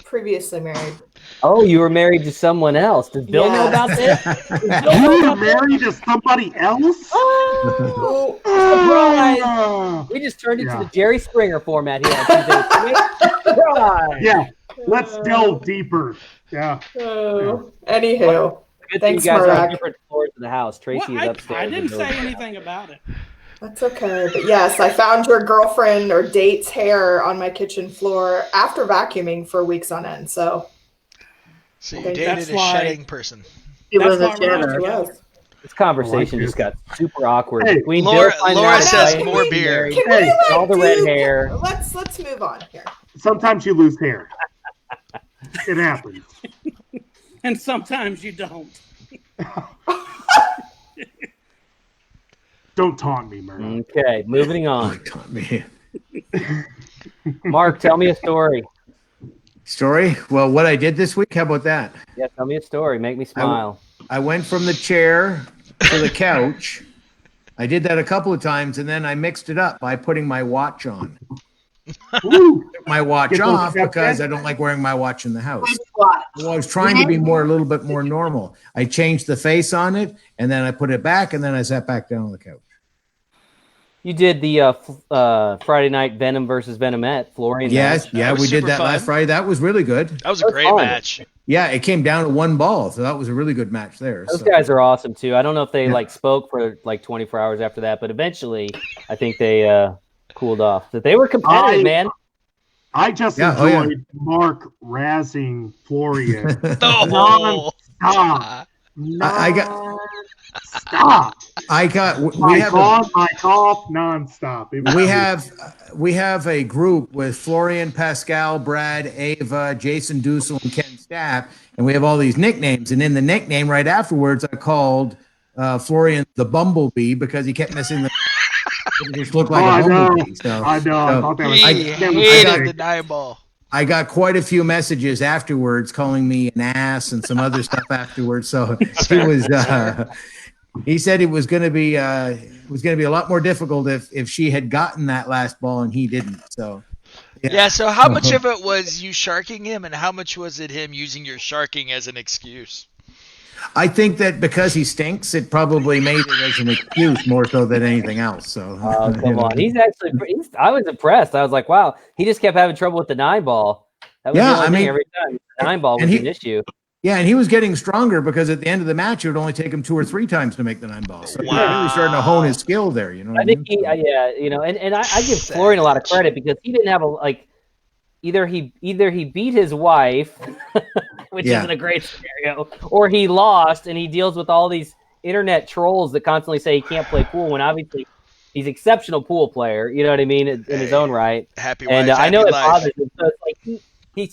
previously married. Oh, you were married to someone else. Does Bill know about this? You were married to somebody else? Oh, surprise. We just turned it to the Jerry Springer format here. Surprise. Yeah, let's delve deeper. Yeah. Anywho. Thanks, you guys Murdoch. are on different floors of the house. Tracy is upstairs. I didn't say anything about it. That's okay. But yes, I found your girlfriend or date's hair on my kitchen floor after vacuuming for weeks on end. So you dated a shedding person. It was a shedder. This conversation just got super awkward. Hey, Laura says more beer. All the red hair. Let's move on here. Sometimes you lose hair. It happens. And sometimes you don't. Don't taunt me, Murdoch. Okay, moving on. Don't taunt me. Mark, tell me a story. Story? Well, what I did this week, how about that? Yeah, tell me a story. Make me smile. I went from the chair to the couch. I did that a couple of times, and then I mixed it up by putting my watch on. Took my watch off because I don't like wearing my watch in the house. Well, I was trying to be a little bit more normal. I changed the face on it, and then I put it back, and then I sat back down on the couch. You did the Friday night Venom versus Venomette, Florian. Yes, we did that last Friday. That was really good. That was a great match. Yeah, it came down to one ball, so that was a really good match there. Those guys are awesome too. I don't know if they spoke for 24 hours after that, but eventually, I think they cooled off. But they were competitive, man. I just enjoyed Mark razzing Florian. Oh, non-stop. Stop. I got. My cough, nonstop. We have a group with Florian, Pascal, Brad, Ava, Jason Dussel, and Ken Stapp, and we have all these nicknames. And in the nickname right afterwards, I called Florian the Bumblebee because he kept missing the. It just looked like a bumblebee. I know. I thought that was. He hated the 9-ball. I got quite a few messages afterwards calling me an ass and some other stuff afterwards. So he was. He said it was going to be a lot more difficult if she had gotten that last ball and he didn't. So yeah. So how much of it was you sharking him, and how much was it him using your sharking as an excuse? I think that because he stinks, it probably made it as an excuse more so than anything else. So come on, I was impressed. I was like, wow, he just kept having trouble with the 9-ball. That was the only thing every time. The 9-ball was an issue. Yeah, and he was getting stronger because at the end of the match, it would only take him 2 or 3 times to make the 9-ball. So he's really starting to hone his skill there. You know, I think I give Florian a lot of credit because he didn't have either he beat his wife, which isn't a great scenario, or he lost and he deals with all these internet trolls that constantly say he can't play pool when obviously he's an exceptional pool player. You know what I mean in his own right. Happy and wife, I know happy it bothers him. So it's like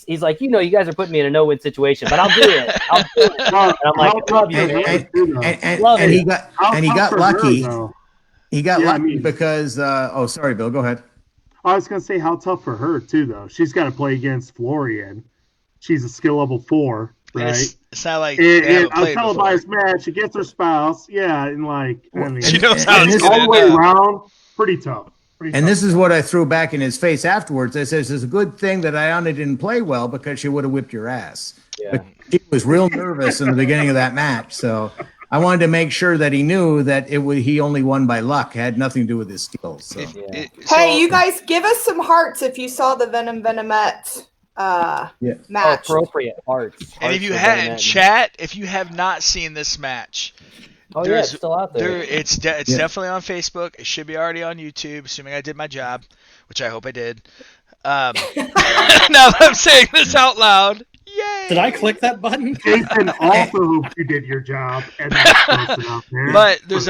he's like, you guys are putting me in a no-win situation, but I'll do it. And I'm like, I love you. And he got lucky. He got lucky because. Sorry, Bill. Go ahead. I was gonna say how tough for her too, though. She's got to play against Florian. She's a skill level 4, right? It's not like a televised match against her spouse. Yeah, and she knows how it's all the way around. Pretty tough. And this is what I threw back in his face afterwards. I says, it's a good thing that Ayana didn't play well because she would have whipped your ass. Yeah. But she was real nervous in the beginning of that match. So I wanted to make sure that he knew that he only won by luck. It had nothing to do with his skills. So. Hey, you guys, give us some hearts if you saw the Venomette match. Appropriate hearts. And if you had chat, if you have not seen this match, it's still out there. It's definitely on Facebook. It should be already on YouTube, assuming I did my job, which I hope I did. Now that I'm saying this out loud, yay! Did I click that button? Jason also hopes you did your job, and that's posted out there. But there's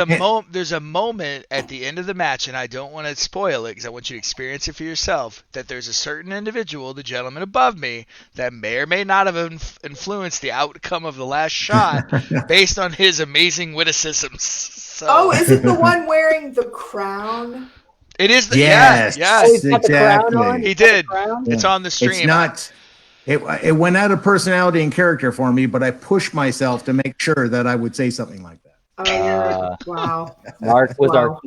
a moment at the end of the match, and I don't want to spoil it because I want you to experience it for yourself. That there's a certain individual, the gentleman above me, that may or may not have influenced the outcome of the last shot based on his amazing witticisms. So. Is it the one wearing the crown? It is. Yes, exactly. He did. It's on the stream. It's not. It went out of personality and character for me, but I pushed myself to make sure that I would say something like that. Wow. Mark was our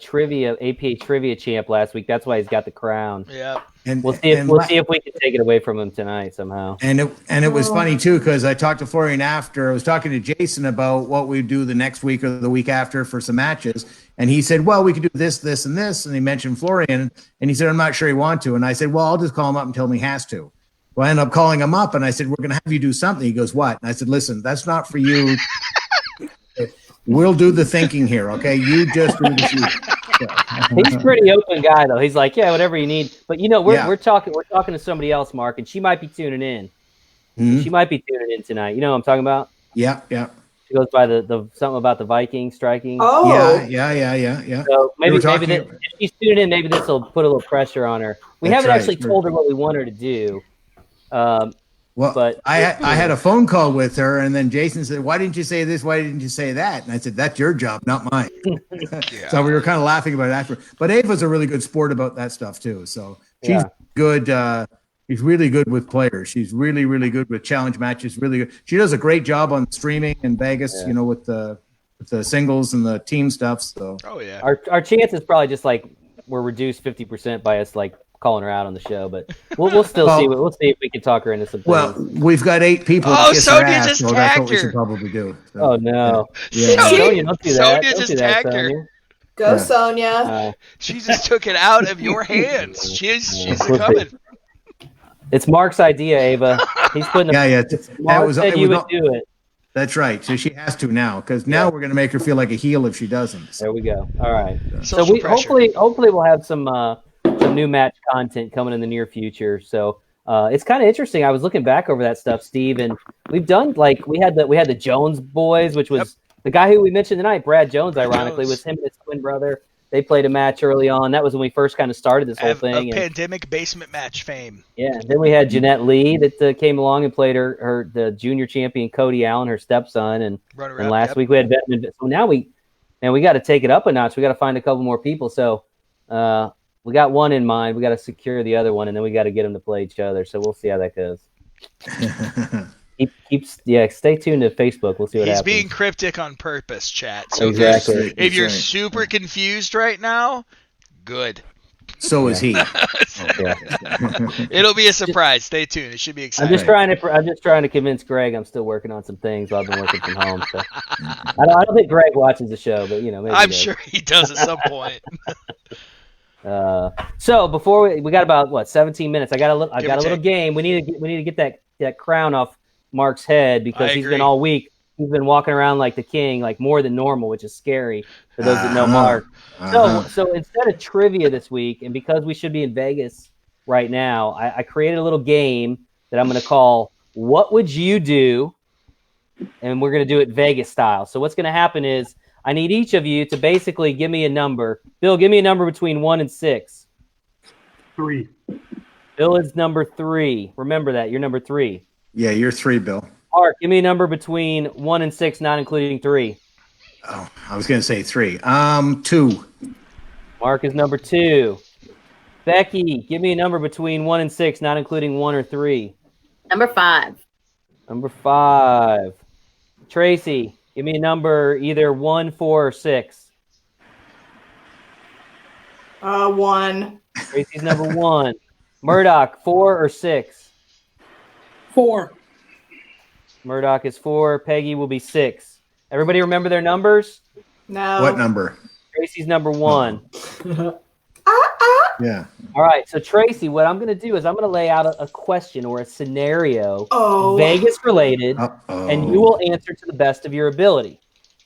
trivia APA trivia champ last week. That's why he's got the crown. Yeah. And we'll see if we can take it away from him tonight somehow. And it was funny too because I talked to Florian after. I was talking to Jason about what we do the next week or the week after for some matches, and he said, "Well, we could do this, this, and this." And he mentioned Florian, and he said, "I'm not sure he wants to." And I said, "Well, I'll just call him up and tell him he has to." Well, I ended up calling him up, and I said, "We're going to have you do something." He goes, "What?" And I said, "Listen, that's not for you. We'll do the thinking here, okay? You just do the shooting." He's a pretty open guy, though. He's like, "Yeah, whatever you need." But we're talking to somebody else, Mark, and she might be tuning in. Mm-hmm. She might be tuning in tonight. You know what I'm talking about? Yeah. She goes by the something about the Vikings striking. Oh, yeah. So maybe if she's tuning in, maybe this will put a little pressure on her. We haven't actually told her what we want her to do. But I had a phone call with her, and then Jason said, "Why didn't you say this? Why didn't you say that?" And I said, "That's your job, not mine." So we were kind of laughing about it after. But Ava's a really good sport about that stuff too. So she's good. She's really good with players. She's really, really good with challenge matches. Really good. She does a great job on streaming in Vegas. You know, with the singles and the team stuff. So our chance is probably just like we're reduced 50% by us like calling her out on the show, but we'll still see. We'll see if we can talk her into some things. Well, we've got 8 people. Sonia just tagged her. That's what we should probably do. So, oh no, Sonia, don't do that. Sonia just tagged her. Go, Sonia. She just took it out of your hands. She's coming. It's Mark's idea, Ava. He's putting. Mark said you would do it. That's right. So she has to now, because now we're going to make her feel like a heel if she doesn't. There we go. All right. So we hopefully we'll have some new match content coming in the near future. So it's kind of interesting. I was looking back over that stuff, Steve, and we've done we had the Jones boys, which was the guy who we mentioned tonight, Brad Jones. Ironically, was him and his twin brother. They played a match early on. That was when we first kind of started this whole thing. Pandemic basement match fame. Yeah. And then we had Jeanette Lee that came along and played the junior champion Cody Allen, her stepson, and last week we had Bettman. So now we got to take it up a notch. We got to find a couple more people. So we got one in mind. We got to secure the other one, and then we got to get them to play each other. So we'll see how that goes. Stay tuned to Facebook. We'll see what happens. He's being cryptic on purpose, chat. So exactly. if you're super confused right now, good. So is he. It'll be a surprise. Stay tuned. It should be exciting. I'm just trying to convince Greg. I'm still working on some things while I've been working from home. So I don't think Greg watches the show, but maybe I'm sure he does at some point. So before we got about 17 minutes. I got a little game. We need to get that crown off Mark's head because he's been all week. He's been walking around like the king, like more than normal, which is scary for those that know Mark. So instead of trivia this week, and because we should be in Vegas right now, I created a little game that I'm going to call "What Would You Do?" and we're going to do it Vegas style. So what's going to happen is I need each of you to basically give me a number. Bill, give me a number between 1 and 6. 3. Bill is number 3. Remember that. You're number 3. Yeah, you're 3, Bill. Mark, give me a number between 1 and 6, not including 3. Oh, I was going to say 3. 2. Mark is number 2. Becky, give me a number between 1 and 6, not including 1 or 3. Number 5. Number 5. Tracy, give me a number either 1, 4, or 6. 1. Tracy's number 1. Murdoch, 4 or 6? 4. Murdoch is 4. Peggy will be 6. Everybody remember their numbers? No. What number? Tracy's number 1. Yeah. All right. So Tracy, what I'm going to do is I'm going to lay out a question or a scenario, Vegas related, and you will answer to the best of your ability.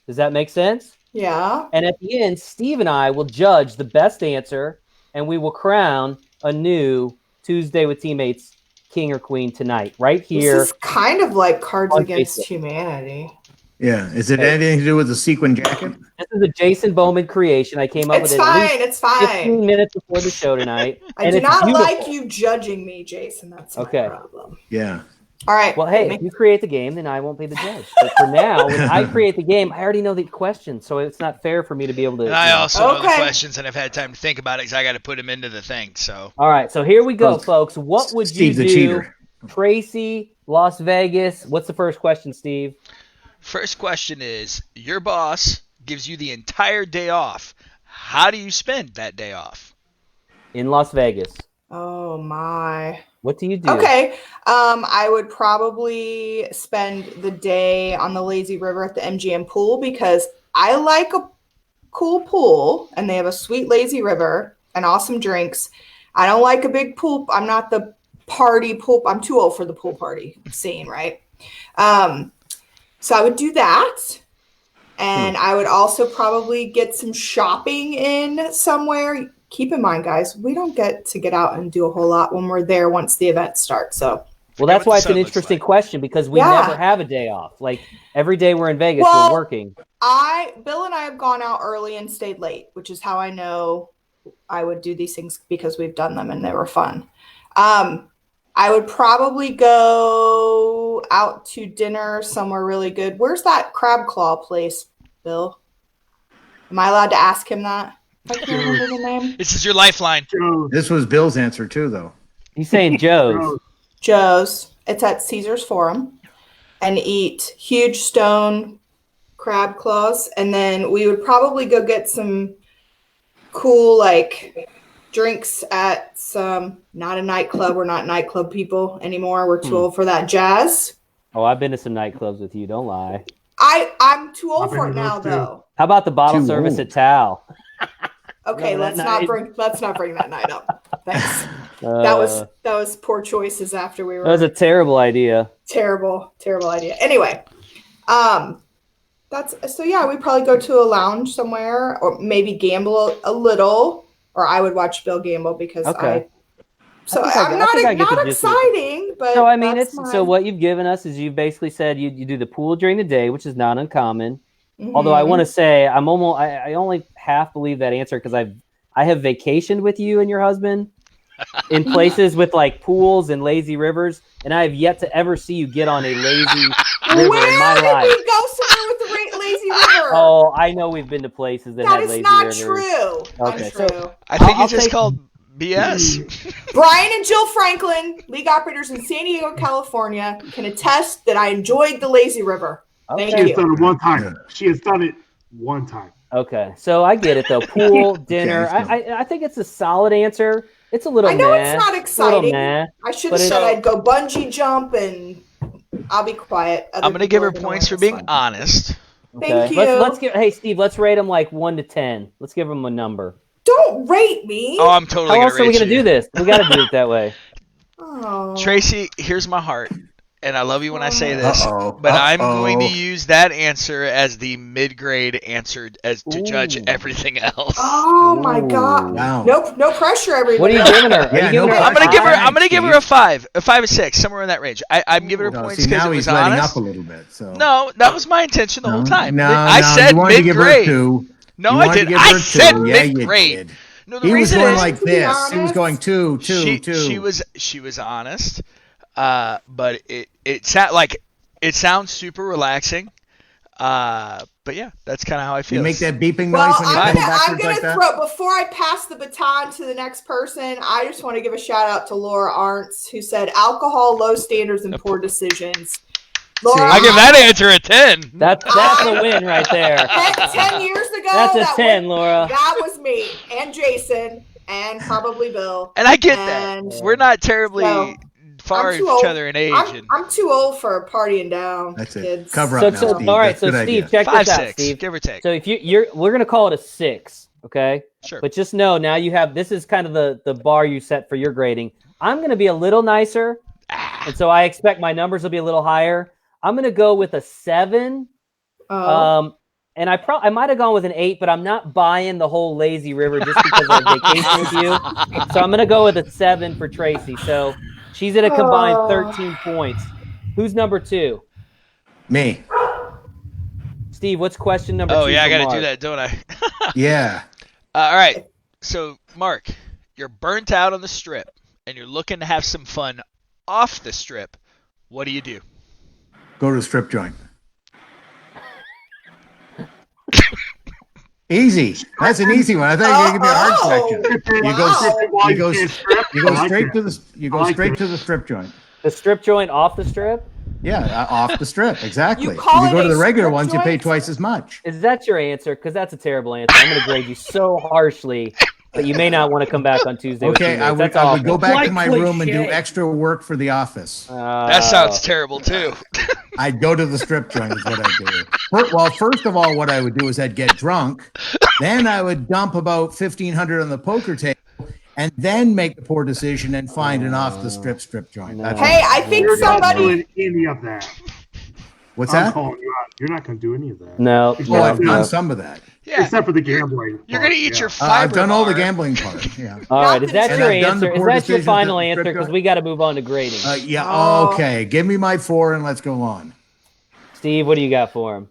Does that make sense? Yeah. And at the end, Steve and I will judge the best answer, and we will crown a new Tuesday with Teammates king or queen tonight, right here. This is kind of like Cards Against Humanity. Yeah. Is it anything to do with the sequin jacket? This is a Jason Bowman creation. I came up with it It's fine. 15 minutes before the show tonight. I do not like you judging me, Jason. That's my problem. Yeah. All right. Well, hey, if you create the game, then I won't be the judge. But for now, when I create the game, I already know the questions, so it's not fair for me to be able to. And I also know the questions, and I've had time to think about it because I got to put them into the thing. So. All right, so here we go, folks. What would Steve you the do? cheater. Tracy, Las Vegas. What's the first question, Steve? First question is: your boss gives you the entire day off. How do you spend that day off? In Las Vegas. Oh my. What do you do? Okay. I would probably spend the day on the lazy river at the MGM pool because I like a cool pool and they have a sweet lazy river and awesome drinks. I don't like a big pool. I'm not the party pool. I'm too old for the pool party scene, right? So I would do that. And I would also probably get some shopping in somewhere. Keep in mind, guys, we don't get to get out and do a whole lot when we're there once the event starts. So, well, that's why it's an interesting question because we never have a day off. Like every day we're in Vegas, we're working. Bill and I have gone out early and stayed late, which is how I know I would do these things because we've done them and they were fun. I would probably go out to dinner somewhere really good. Where's that crab claw place, Bill? Am I allowed to ask him that? I can't remember the name. This is your lifeline. This was Bill's answer too, though. He's saying Joe's. Joe's. It's at Caesar's Forum. And eat huge stone crab claws. And then we would probably go get some cool, like, drinks at some, not a nightclub. We're not nightclub people anymore. We're too old for that. Jazz. Oh, I've been to some nightclubs with you. Don't lie. I'm too old for it now, though. How about the bottle service at Tao? Okay, let's not bring that night up. Thanks. That was poor choices after we were. That was a terrible idea. Terrible idea. Anyway, we'd probably go to a lounge somewhere, or maybe gamble a little, or I would watch Bill gamble because I So I'm not exciting, but so I mean, so what you've given us is you've basically said you do the pool during the day, which is not uncommon. Mm-hmm. Although I want to say I only half believe that answer because I have vacationed with you and your husband in places with like pools and lazy rivers, and I have yet to ever see you get on a lazy river in my life. Where did we go somewhere with the lazy river? Oh, I know we've been to places that had lazy rivers. That is not true. Okay, so I think it's just called BS. Brian and Jill Franklin, league operators in San Diego, California, can attest that I enjoyed the lazy river. Thank you. She has done it one time. She has done it one time. Okay, so I get it though. Pool, dinner. I think it's a solid answer. It's a little. I know it's not exciting. I should have said I'd go bungee jump, and I'll be quiet. I'm gonna give her points for being honest. Thank you. Let's give. Hey, Steve, let's rate them like 1 to 10. Let's give them a number. Don't rate me. Oh, I'm totally. How else are we gonna do this? We got to do it that way. Oh. Tracy, here's my heart. And I love you when I say this, but I'm going to use that answer as the mid-grade answer to judge everything else. Oh my God! Wow. No pressure, everybody. What are you giving her? I'm gonna give her a 5, a 5 or 6, somewhere in that range. I'm giving her points because it was letting honest. Up a little bit. So. No, that was my intention the whole time. I said mid-grade. No, I didn't. I said mid-grade. No, the reason was going is like this. He was going two. She was honest. But it sounds super relaxing. But yeah, that's kind of how I feel. You make that beeping noise when you pedal backwards like that? Before I pass the baton to the next person, I just want to give a shout out to Laura Arntz, who said alcohol, low standards, and poor decisions. Laura, I give that answer a 10. That's a win right there. 10 years ago. That's a 10, Laura. That was me and Jason and probably Bill. And I get that. We're not terribly far each other in age. I'm too old for partying down. That's kids. It. Cover up now, Steve. All right, so Steve, check 5, this out, 6, Steve. Give or take. So if we're gonna call it a 6, okay? Sure. But just know now this is kind of the bar you set for your grading. I'm gonna be a little nicer, and so I expect my numbers will be a little higher. I'm gonna go with a 7. And I might have gone with an 8, but I'm not buying the whole lazy river just because I vacation with you. So I'm gonna go with a 7 for Tracy. So she's at a combined 13 points. Who's number 2? Me. Steve, what's question number 2? Oh yeah, I gotta do that, don't I? Yeah. All right. So Mark, you're burnt out on the strip, and you're looking to have some fun off the strip. What do you do? Go to the strip joint. Easy. That's an easy one. I thought you were gonna give me a hard section. You go straight to the strip joint. The strip joint off the strip? Yeah, off the strip. Exactly. You if you go to the regular ones, joint? you pay twice as much. Is that your answer? Because that's a terrible answer. I'm going to grade you so harshly that you may not want to come back on Tuesday. Okay, I would go back to my room and do extra work for the office. That sounds terrible too. I'd go to the strip joint is what I'd do. Well, first of all, what I would do is I'd get drunk. Then I would dump about $1,500 on the poker table. And then make the poor decision and find an off the strip joint. Hey, I think somebody. Not doing any of that. What's I'm that? calling you out. You're not going to do any of that. No. Well, I've done some of that. Yeah. Except for the gambling. You're going to eat your fiber. I've done all the gambling part. Yeah. All right. Is that your answer? Is that your final at the answer? strip Because joint. we got to move on to grading. Yeah. Okay. Give me my 4 and let's go on. Steve, what do you got for him?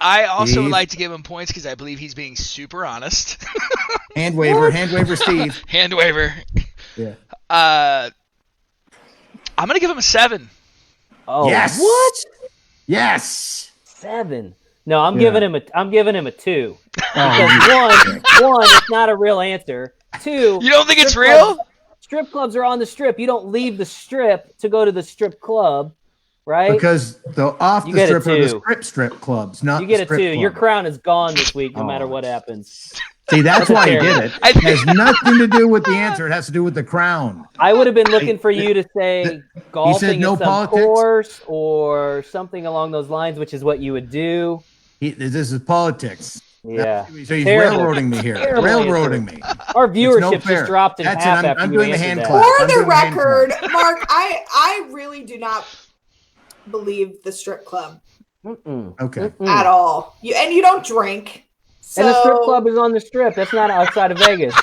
I also would like to give him points because I believe he's being super honest. Hand waiver, Steve. Hand waiver. Yeah. I'm gonna give him a 7. Oh, yes. What? Yes. 7. No, I'm giving him a 2. Oh, Because one, it's not a real answer. 2, you don't think it's real? Strip clubs are on the strip. You don't leave the strip to go to the strip club, right? Because the off the strip are the strip clubs, not you get the strip a 2. club. Your crown is gone this week, no matter what happens. See, that's why he did it. It has nothing to do with the answer. It has to do with the crown. I would have been looking for you to say golfing no in some politics? course or something along those lines, which is what you would do. This is politics. Yeah. So he's railroading me here. Railroading me. Our viewership just dropped in half after I'm you doing the answered hand that. clap. For the record, Mark, I really do not believe the strip club. Okay. At all. You don't drink. So... And the strip club is on the strip. That's not outside of Vegas.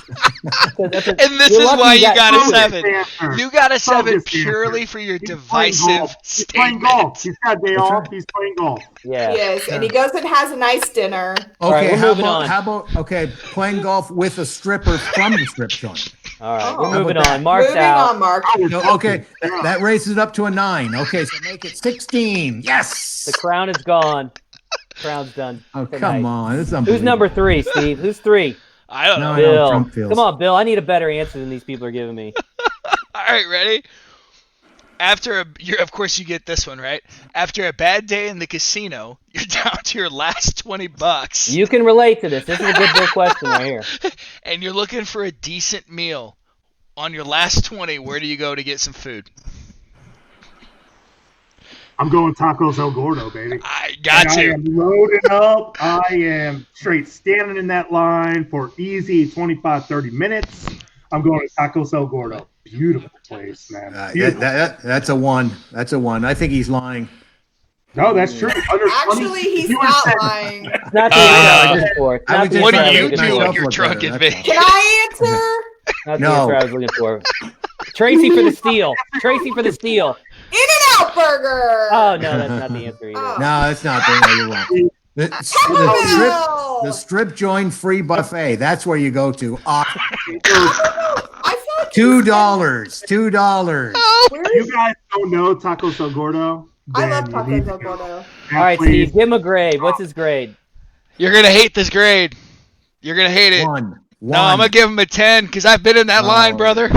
And this is why you got a 7. You got a 7 purely for your divisive He's playing golf. statement. He's got a day off. He's playing golf. Yeah. He is, and he goes and has a nice dinner. Okay, we're how moving about, on. how about okay, playing golf with a stripper from the strip joint? All right, Oh. we're moving How about on. Mark's Moving out. on, Mark. No, okay, that raises it up to a 9. Okay, so make it 16. Yes. The crown is gone. Crown's done. Oh, tonight. come on. This is Who's unbelievable. number 3, Steve? Who's 3? I don't know. No, I know Bill. Trump feels. Come on, Bill. I need a better answer than these people are giving me. All right, ready? Of course you get this one, right? After a bad day in the casino, you're down to your last $20. You can relate to this. This is a good Bill question right here. And you're looking for a decent meal. On your last 20, where do you go to get some food? I'm going Tacos El Gordo, baby. I got And I you. am loaded up. I am straight standing in that line for easy 25, 30 minutes. I'm going to Tacos El Gordo. Beautiful place, man. Beautiful. That's a 1. That's a 1. I think he's lying. No, that's true. Actually, he's not lying. It's not the answer I was looking for. It's I not was the just What answer do I you was do looking when for. you're look drunk better, in that's Vegas? Can I answer? Not the No. answer I was looking for. Tracy for the steal. Tracy for the steal. In-N-Out Burger. Oh, no, that's not the answer either. Oh. No, that's not the you're wrong. The strip joint free buffet. That's where you go to. I thought $2. $2. You guys don't know Tacos El Gordo? I love then you need Tacos El to go. Gordo. That All right, place- Steve, give him a grade. What's his grade? You're going to hate this grade. You're going to hate it. 1. No, I'm going to give him a 10 because I've been in that line, brother.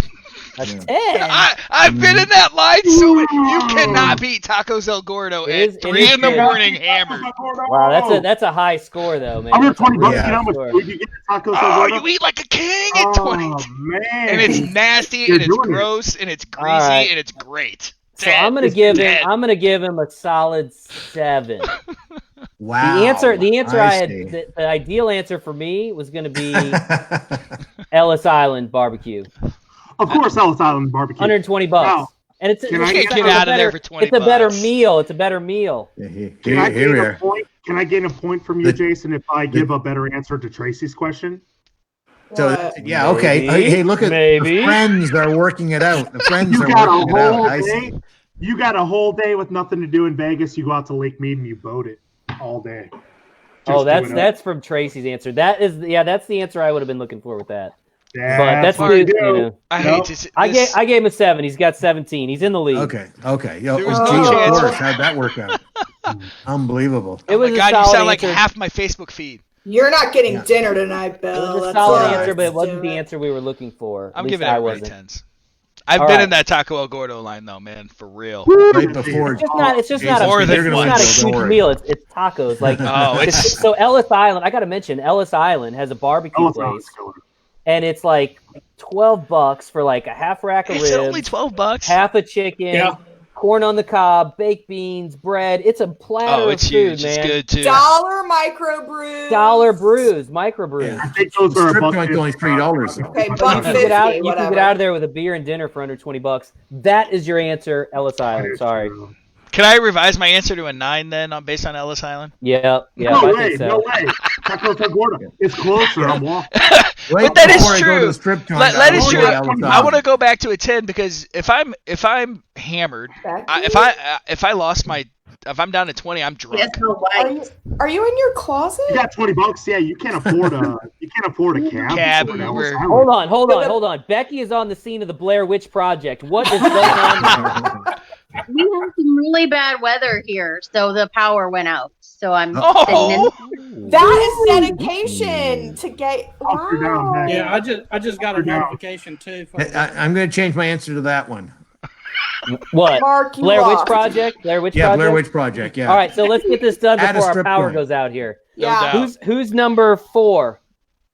That's Yeah. 10. I've been in that line so many. You cannot beat Tacos El Gordo It at 3 is in the good. morning hammered. Wow, that's a high score though, man. Under That's a 20 bucks, really you high know how much score. food you get at Tacos El Oh, Gordo? you eat like a king at 20. Man. And it's nasty You're and it's doing it. gross and it's greasy right. and it's great. So I'm gonna It's give dead. him a solid 7. Wow. The answer I had, see. the ideal answer for me was gonna be Ellis Island barbecue, Of course, Ellis Island barbecue. $120, Wow. and it's Can I it's get a out of there better- for 20 It's a better bucks? meal. It's a better meal. Yeah, Can I here gain we a are. point? Can I gain a point from you, Jason, if I give a better answer to Tracy's question? So What? yeah, okay. Maybe, Hey, look at maybe. the friends are working it out. The friends You are got a working it out. whole I see. day. You got a whole day with nothing to do in Vegas. You go out to Lake Mead and you boat it all day. Oh, Just do it that's from Tracy's answer. That's the answer I would have been looking for with that. That's But that's what the, you do. you know, I Nope. hate to say I this. gave him a 7. He's got 17. He's in the league. Okay. Yo, There was no geez, of chance. course. How'd that work out? Unbelievable. It Oh was my a God, you solid sound like answer. half my Facebook feed. You're not getting Yeah. dinner tonight, Bill. It was a That's solid all. answer, but it Let's wasn't do the it. answer we were looking for. At I'm least giving I it wasn't. 10s. I've All been right. in that Taco El Gordo line though, man, for real. Right before. It's just not More a, than it's one. not a Don't huge worry. meal. It's tacos. Like Oh, it's so Ellis Island. I got to mention Ellis Island has a barbecue Ellis place, Island's killer. and it's like $12 for like a half rack of it's only ribs, $12. half a chicken, Yeah. corn on the cob, baked beans, bread. It's a platter Oh, of it's food, huge. man. It's good too. Dollar microbrews. Dollar brews, microbrews. I think those are a Strip buck joint's only $3. Okay, You buck can get out. 50, You can whatever. get out of there with a beer and dinner for under $20. That is your answer, Ellis Island. Sorry. Can I revise my answer to a 9 then, based on Ellis Island? Yeah, No I way, think so. no way. Tacos El Gordo. It's closer. I'm walking. Right But that is before I go to true. the strip joint, That I is will true. go to Ellis I Island. want to go back to a 10 because if I'm hammered, if I'm down to 20, I'm drunk. Yes, no white. Are you in your closet? You got $20. Yeah, you can't afford a cab. Cab, Or an Uber. Ellis Island. Hold on. Becky is on the scene of the Blair Witch Project. What is going on there? We have some really bad weather here, so the power went out. So I'm Oh. sitting in. That is dedication to get. Up or down, Wow. man. Yeah, I just got a No. notification too. I'm going to change my answer to that one. What? Mark, you Blair Witch lost. Project? Blair Witch Yeah, Project? Blair Witch Project. Yeah. All right, so let's get this done Add a before our strip power joint. goes out here. No Yeah. doubt. Who's number 4?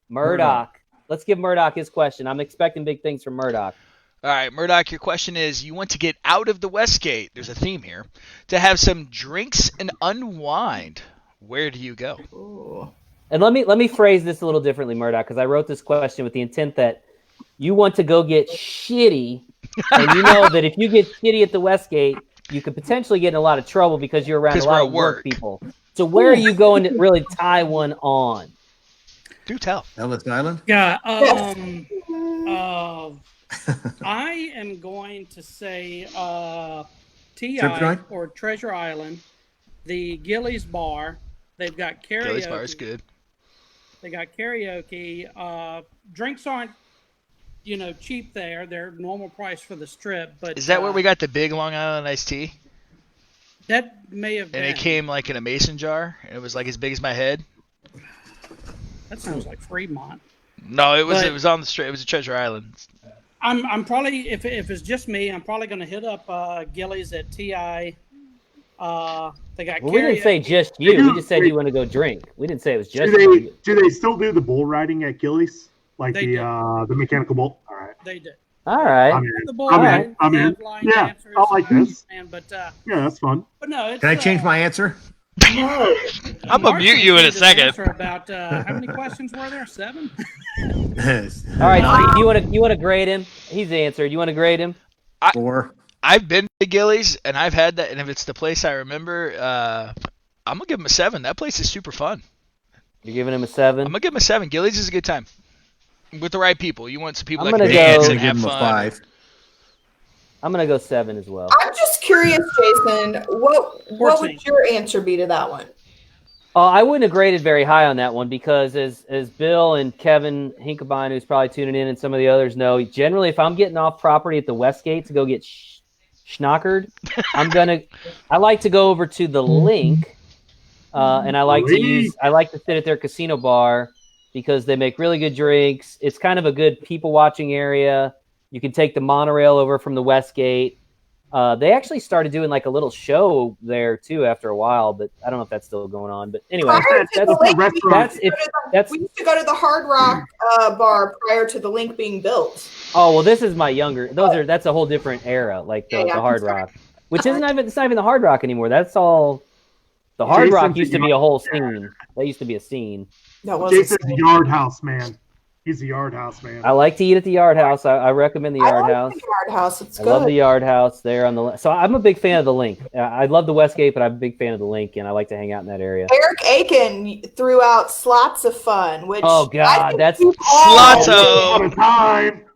Murdoch. Let's give Murdoch his question. I'm expecting big things from Murdoch. All right, Murdoch, your question is, you want to get out of the Westgate, there's a theme here, to have some drinks and unwind. Where do you go? Ooh. And let me phrase this a little differently, Murdoch, because I wrote this question with the intent that you want to go get shitty, and you know that if you get shitty at the Westgate, you could potentially get in a lot of trouble because you're around a 'Cause lot we're of at work work. people. So where are you going to really tie one on? Do tell. Ellis Island? Yeah. I am going to say TI Joint? or Treasure Island, the Gillies Bar. They've got karaoke. Gillies Bar is good. They got karaoke. Drinks aren't, cheap there. They're normal price for the Strip. But is that where we got the big Long Island iced tea? That may have been. And it came like in a mason jar, and it was like as big as my head. That sounds like Fremont. No, it was on the Strip. It was a Treasure Island. I'm probably if it's just me, I'm probably going to hit up Gillies at TI. They got. Well, we didn't say just you. We just said you want to go drink. We didn't say it was just you. Do they still do the bull riding at Gillies? Like they the mechanical bull? All right. They do. All right. I'm in. Yeah, I like this. But, yeah, that's fun. But no, Can I change my answer? No. I'm going to mute you in a second. About, how many questions were there? 7? All right, Steve, you want to grade him? He's answered. You want to grade him? 4. I've been to Gillies, and I've had that, and if it's the place I remember, I'm going to give him a 7. That place is super fun. You're giving him a 7? I'm going to give him a 7. Gillies is a good time. With the right people. You want some people I'm that can gonna dance go- and have Give him a fun. 5. I'm going to go 7 as well. I'm just curious, Jason, what 14. would your answer be to that one? I wouldn't have graded very high on that one because as Bill and Kevin Hinkabine, who's probably tuning in, and some of the others know, generally if I'm getting off property at the Westgate to go get schnockered, I like to go over to the Link, and I like to sit at their casino bar because they make really good drinks. It's kind of a good people watching area. You can take the monorail over from the Westgate. They actually started doing like a little show there too after a while, but I don't know if that's still going on. But anyway, We used to go to the Hard Rock bar prior to the Link being built. Oh well, this is my younger. That's a whole different era, like the Hard Rock, which it's not even the Hard Rock anymore. That's all. The Hard Rock used to be a whole scene. That used to be a scene. Jason's the Yard House man. He's the Yard House man. I like to eat at the Yard House. I recommend the Yard House. The Yard House, it's good. I love the Yard House there on the. So I'm a big fan of the Link. I love the Westgate, but I'm a big fan of the Link, and I like to hang out in that area. Eric Aiken threw out Slots of Fun, which that's Slotto.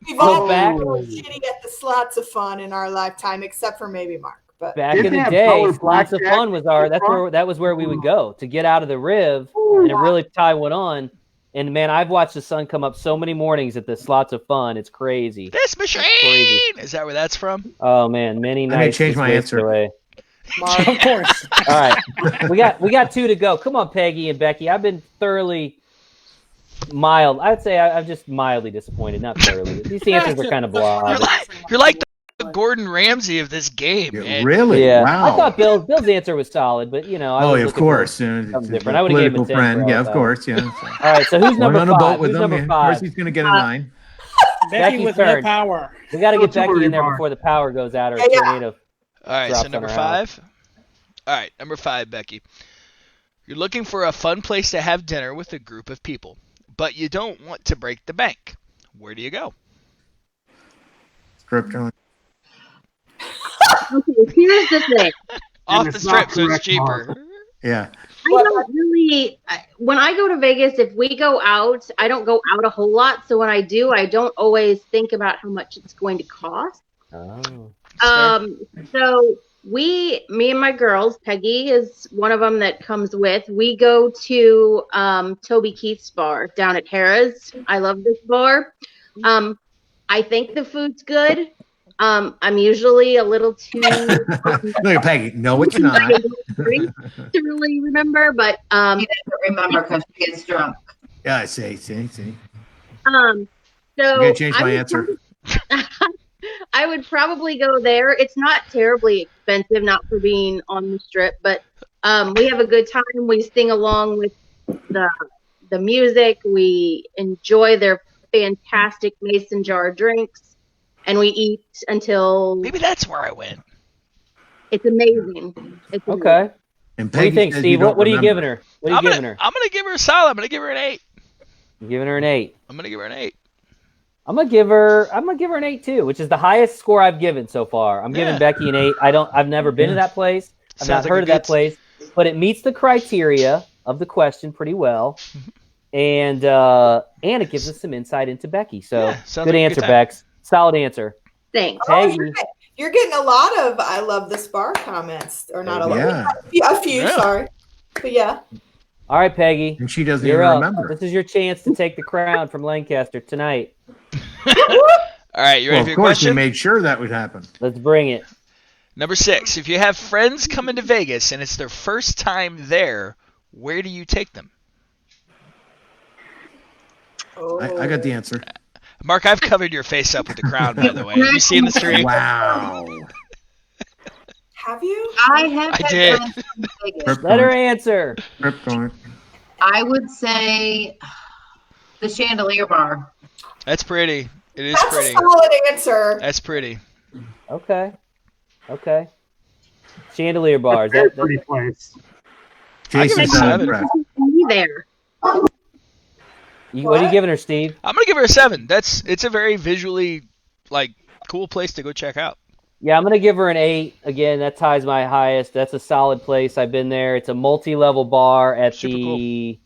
We've all been shitty at the Slots of Fun in our lifetime, except for maybe Mark. But back in the day, Slots of Fun was that was where we would go to get out of the Riv and to really tie one on. And man, I've watched the sun come up so many mornings at the Slots of Fun. It's crazy. This machine! Is that where that's from? Oh man, many nights. I may change my answer. Away. Of course. All right, we got 2 to go. Come on, Peggy and Becky. I've been thoroughly mild. I'd say I'm just mildly disappointed, not thoroughly. These answers are kind of blah. You're like the Gordon Ramsay of this game, man. Really? Yeah. Wow. I thought Bill's answer was solid, but I was of course. Something different. I would have given him a 10 friend. Yeah, of course. Yeah. All right, so who's number 5? On a boat with who's him, number 5? Of course, he's going to get a 9. Becky with no power. We got to get Becky in there before the power goes out or a tornado. All right, so number 5. All right, number 5, Becky. You're looking for a fun place to have dinner with a group of people, but you don't want to break the bank. Where do you go? Strip joint. Okay, here's the thing. Off the strip, so it's cheaper. Yeah. I don't really, when I go to Vegas, if we go out, I don't go out a whole lot. So when I do, I don't always think about how much it's going to cost. Oh. So me and my girls, Peggy is one of them that comes with, we go to Toby Keith's bar down at Harrah's. I love this bar. I think the food's good. I'm usually a little too Look at Peggy. No, it's not. to really remember, but She doesn't remember because she gets drunk. Yeah, I see. So I'm gonna change my answer. I would probably go there. It's not terribly expensive, not for being on the strip, but we have a good time. We sing along with the music. We enjoy their fantastic mason jar drinks, and we eat until Maybe that's where I went. it's amazing. It's Okay. And What do you Peggy think, says Steve? don't What are you remember. giving her? What are you giving her? I'm gonna give her a solid. I'm gonna give her an 8. I'm giving her an 8. I'm gonna give her an 8. I'm gonna give her an 8 too, which is the highest score I've given so far. I'm giving Becky an 8. I've never been to that place. I've Sounds not like heard of that place, but it meets the criteria of the question pretty well. and it gives us some insight into Becky. So sounds good like a answer, good time. Bex. Solid answer. Thanks. Peggy. You're getting a lot of "I love this bar" comments, or not a lot. Yeah. A few, Yeah. sorry, but yeah. All right, Peggy. And she doesn't You're even up. remember. This is your chance to take the crown from Lancaster tonight. All right, you ready Well, for of your course, we question? made sure that would happen. Let's bring it. Number 6. If you have friends coming to Vegas and it's their first time there, where do you take them? I got the answer. Mark, I've covered your face up with the crown, by the way. Have you seen the stream? Wow. Have you? I have I had did. friends from Vegas. Trip Let her going. answer. Trip going. I would say the Chandelier Bar. That's pretty. It is That's pretty. a solid answer. That's pretty. Okay. Chandelier bars. Very That, pretty place. I give it a Jason's not 7. impressed. Be there. what are you giving her, Steve? I'm gonna give her a 7. It's a very visually cool place to go check out. Yeah, I'm going to give her an 8. Again, that ties my highest. That's a solid place. I've been there. It's a multi-level bar at Super the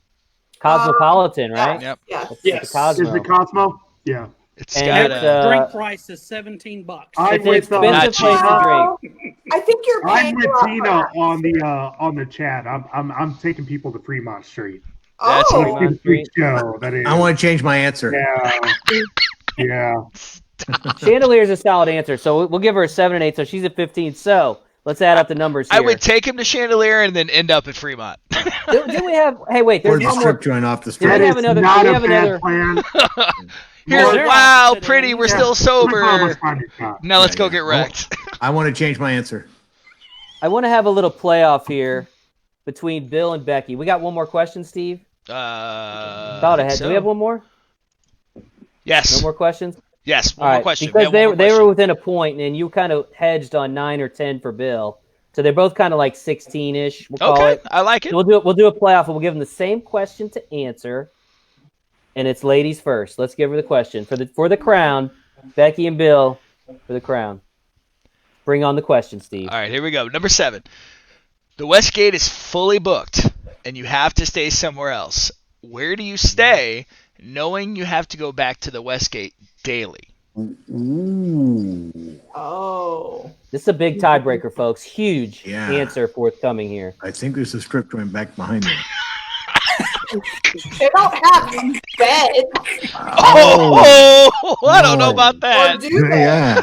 Cosmopolitan, right? Yep. Yes. It's Yes. the Cosmo. Is it Cosmo? Yeah. It's And got it's, a. Drink price is $17. I It's an with, expensive Not place to drink. I think you're I'm paying with a lot Tina for on the chat. I'm taking people to Fremont Street. That's Oh, Fremont. It's a big show. That is. I want to change my answer. Yeah. Yeah. Chandelier is a solid answer, so we'll give her a 7 and 8, so she's at 15. So let's add up the numbers here. I would take him to Chandelier and then end up at Fremont. Didn't we have? Hey, wait. Or There's the one more. strip joint off the Did we That street. have is another- not we a have bad another- plan. Here's Well, they're wow, opposite pretty. ends. We're Yeah. still sober. Almost on your top. Now let's Yeah, go yeah. get wrecked. I want to change my answer. I want to have a little playoff here between Bill and Becky. We got one more question, Steve. Thought ahead. So. Do we have one more? Yes. No more questions. Yes. One All more right, question. because We have one they more were question. within a point, and you kind of hedged on 9 or 10 for Bill, so they're both kind of like 16-ish. We'll call Okay, it. I like it. So we'll do a playoff, and we'll give them the same question to answer, and it's ladies first. Let's give her the question for the crown. Becky and Bill for the crown. Bring on the question, Steve. All right, here we go. Number 7. The Westgate is fully booked, and you have to stay somewhere else. Where do you stay, knowing you have to go back to the Westgate daily? Ooh. oh. This is a big tiebreaker, folks. Huge Yeah. answer forthcoming here. I think there's a strip joint back behind me. They don't have beds, Oh, I don't know no. about or that. do they? Yeah.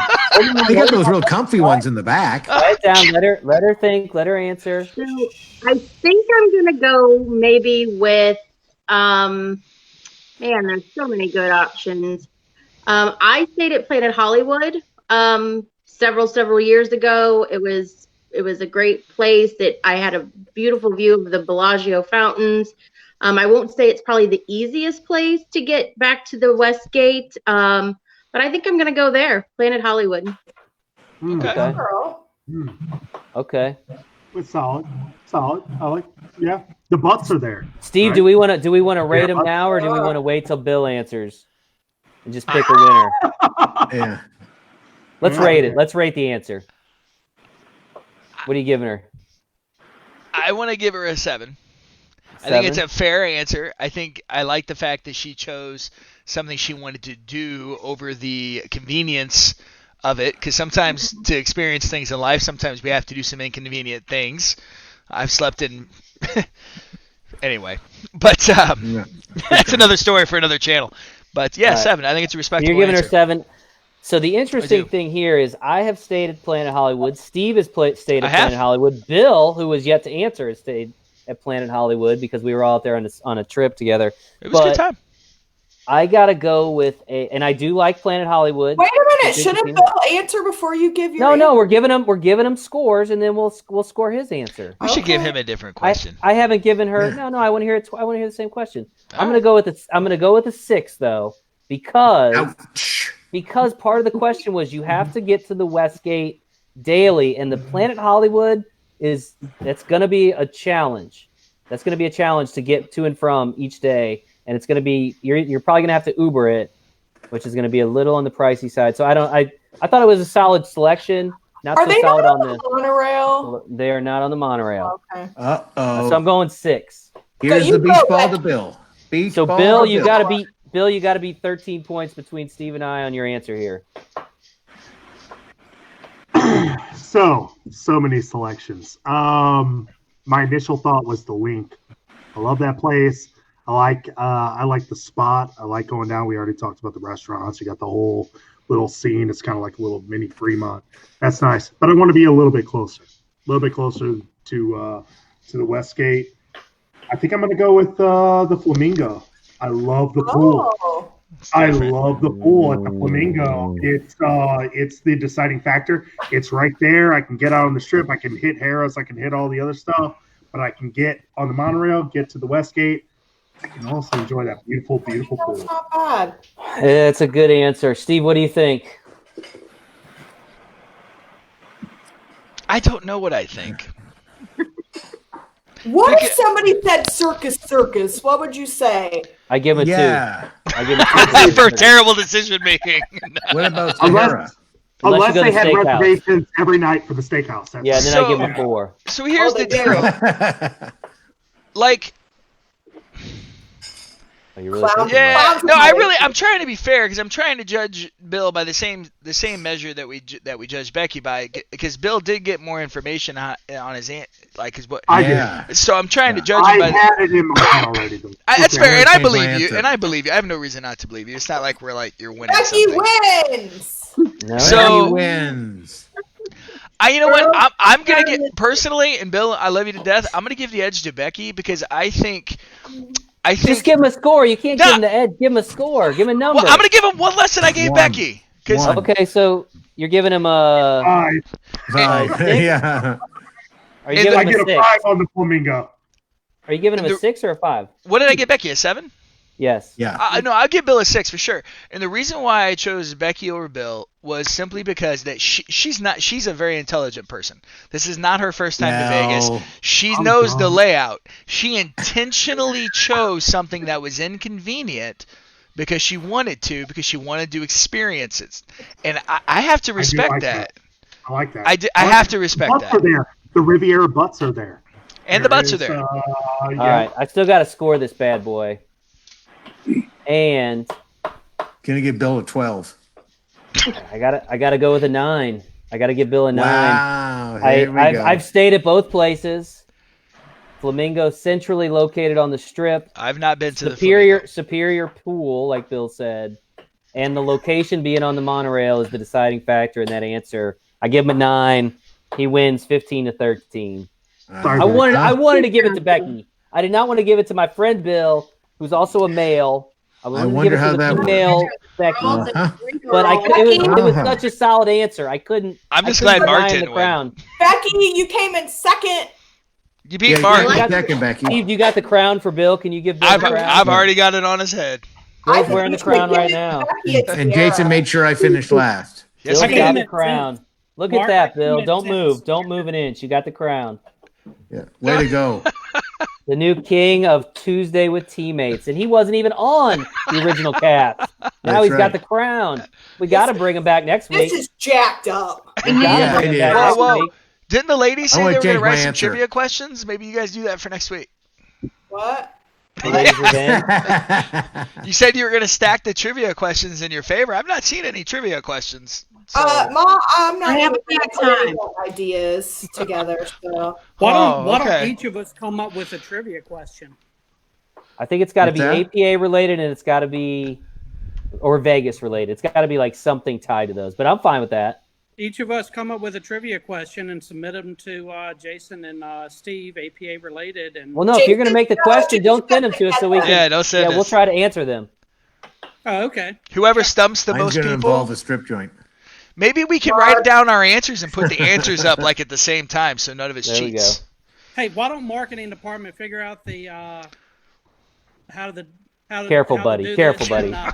They got those real comfy ones in the back. Write it down. Let her think. Let her answer. So I think I'm gonna go maybe with man, there's so many good options. I stayed at Planet Hollywood several years ago. It was a great place. I had a beautiful view of the Bellagio fountains. I won't say it's probably the easiest place to get back to the Westgate, but I think I'm gonna go there, Planet Hollywood. Okay. Girl. Okay. It's solid. Solid. I like. Yeah. The butts are there. Steve, Right. do we want to rate them Yeah. now, or do we want to wait till Bill answers and just pick a winner? Yeah. Let's rate it. Let's rate the answer. What are you giving her? I want to give her a 7. I 7? think it's a fair answer. I think I like the fact that she chose something she wanted to do over the convenience of it, because sometimes to experience things in life, sometimes we have to do some inconvenient things. I've slept in anyway, but Yeah. that's another story for another channel. But yeah, All right. 7. I think it's a respectable You're giving her answer. 7. So the interesting do. thing here is I have stayed at Planet Hollywood. Steve has stayed I at have. Planet Hollywood. Bill, who was yet to answer, has stayed at Planet Hollywood because we were all out there on a trip together. It was a good But time. I gotta go with and I do like Planet Hollywood. Wait a minute. Good Shouldn't team. Bill answer before you give your No, we're giving him scores, and then we'll score his answer. We should give okay. him a different question. I haven't given her. Yeah. No, I want to hear it. I want to hear the same question. All I'm gonna go with I'm gonna go with a 6 though, because Ouch. part of the question was you have to get to the Westgate daily, and the Planet Hollywood that's gonna be a challenge. That's gonna be a challenge to get to and from each day, and it's gonna be you're probably gonna have to Uber it, which is gonna be a little on the pricey side. So I thought it was a solid selection. Not Are so they solid not on on the monorail? They are not on the monorail. Okay. So Uh-oh. I'm going 6. Here's you the beach go, ball Becky. to Bill. Beach So ball Bill, or you got to beat 13 points between Steve and I on your answer here. So many selections. My initial thought was the Link. I love that place. I like the spot. I like going down. We already talked about the restaurants. You got the whole little scene. It's kind of like a little mini Fremont. That's nice. But I want to be a little bit closer to the Westgate. I think I'm going to go with the Flamingo. I love the pool. Oh. I love the pool at the Flamingo. It's the deciding factor. It's right there. I can get out on the strip. I can hit Harris. I can hit all the other stuff. But I can get on the monorail, get to the Westgate. I can also enjoy that beautiful, beautiful pool. That's not bad. It's a good answer. Steve, what do you think? I don't know what I think. What if somebody said circus? What would you say? I give him a 2. I give him a 2 For terrible decision making. What about Sahara? Unless you go they to had steakhouse. reservations every night for the steakhouse. Yeah, and then I give him a 4. So here's the deal. Like, Are you really thinking yeah, about it? no, I'm trying to be fair because I'm trying to judge Bill by the same measure that we judge Becky by, because Bill did get more information on his what I did. So I'm trying to judge I him by. had it in my head already. That's fair, and I Change my believe you. answer. And I believe you. I have no reason not to believe you. It's not like we're like you're winning Becky something. wins. No. So- Becky wins. You know what? I'm gonna get personally, and Bill, I love you to death. I'm gonna give the edge to Becky because I think. Just give him a score. You can't give him the edge. Give him a score. Give him a number. Well, I'm gonna give him one less than I gave One. Becky. 'Cause- One. Okay, so you're giving him a. Five. Yeah. Are you I giving I him get a a 6? 5 on the Flamingo. Are you giving him a The- 6 or a 5? What did I get Becky? A 7? Yes. Yeah. No, I'll give Bill a 6 for sure. And the reason why I chose Becky over Bill was simply because that she's a very intelligent person. This is not her first time to Vegas. She knows the layout. She intentionally chose something that was inconvenient because she wanted to experience it. And I have to respect like that. I like that. I have to respect Butts that. are there. The Riviera butts are there. And the butts are there. All right, I still got to score this bad boy. And Gonna give Bill a 12. I gotta go with a 9. I gotta give Bill a 9. Wow. Here we go. I've stayed at both places. Flamingo centrally located on the strip. I've not been to superior pool, like Bill said, and the location being on the monorail is the deciding factor in that answer. I give him a 9. He wins 15-13. I wanted to give it to Becky. I did not want to give it to my friend Bill, who's also a male. I wanted to give it to the female Becky, but it was such a solid answer. I couldn't. I'm just I couldn't glad Mark deny him didn't the crown. Becky, you came in second. You beat Mark. Second, Becky. Steve, you got the crown for Bill. Can you give Bill the crown? I've already got it on his head. Bill's wearing the crown right now. And Jason made sure I finished last. Yes, Bill he got did. the crown. Look Mark, at that, I Bill. commit Don't sense. move. Don't move an inch. You got the crown. Yeah. Way to go. The new king of Tuesday with Teammates. And he wasn't even on the original cast. Now he's got the crown. We got to bring him back next week. This is jacked up. We got to Yeah, bring it him back is. next Whoa. week. Didn't the ladies say I they wanna were going to change my write some answer. trivia questions? Maybe you guys do that for next week. What? The ladies' revenge. You said you were going to stack the trivia questions in your favor. I've not seen any trivia questions. So. Mom, I'm not I haven't even had time. ideas together. So Why Oh, don't okay. each of us come up with a trivia question? I think it's got to be What's that? APA related and it's got to be, or Vegas related. It's got to be like something tied to those. But I'm fine with that. Each of us come up with a trivia question and submit them to Jason and Steve, APA related. And Well, no, if you're going to make the question, don't send them to us so we can. Yeah, don't send we'll us. try to answer them. oh, okay. Whoever stumps the Mine's most going to people, involve a strip joint. maybe we can write down our answers and put the answers up like at the same time so none of it's There we cheats. Hey, why don't marketing department figure out the how to Careful, how to buddy. do Careful, this buddy. and,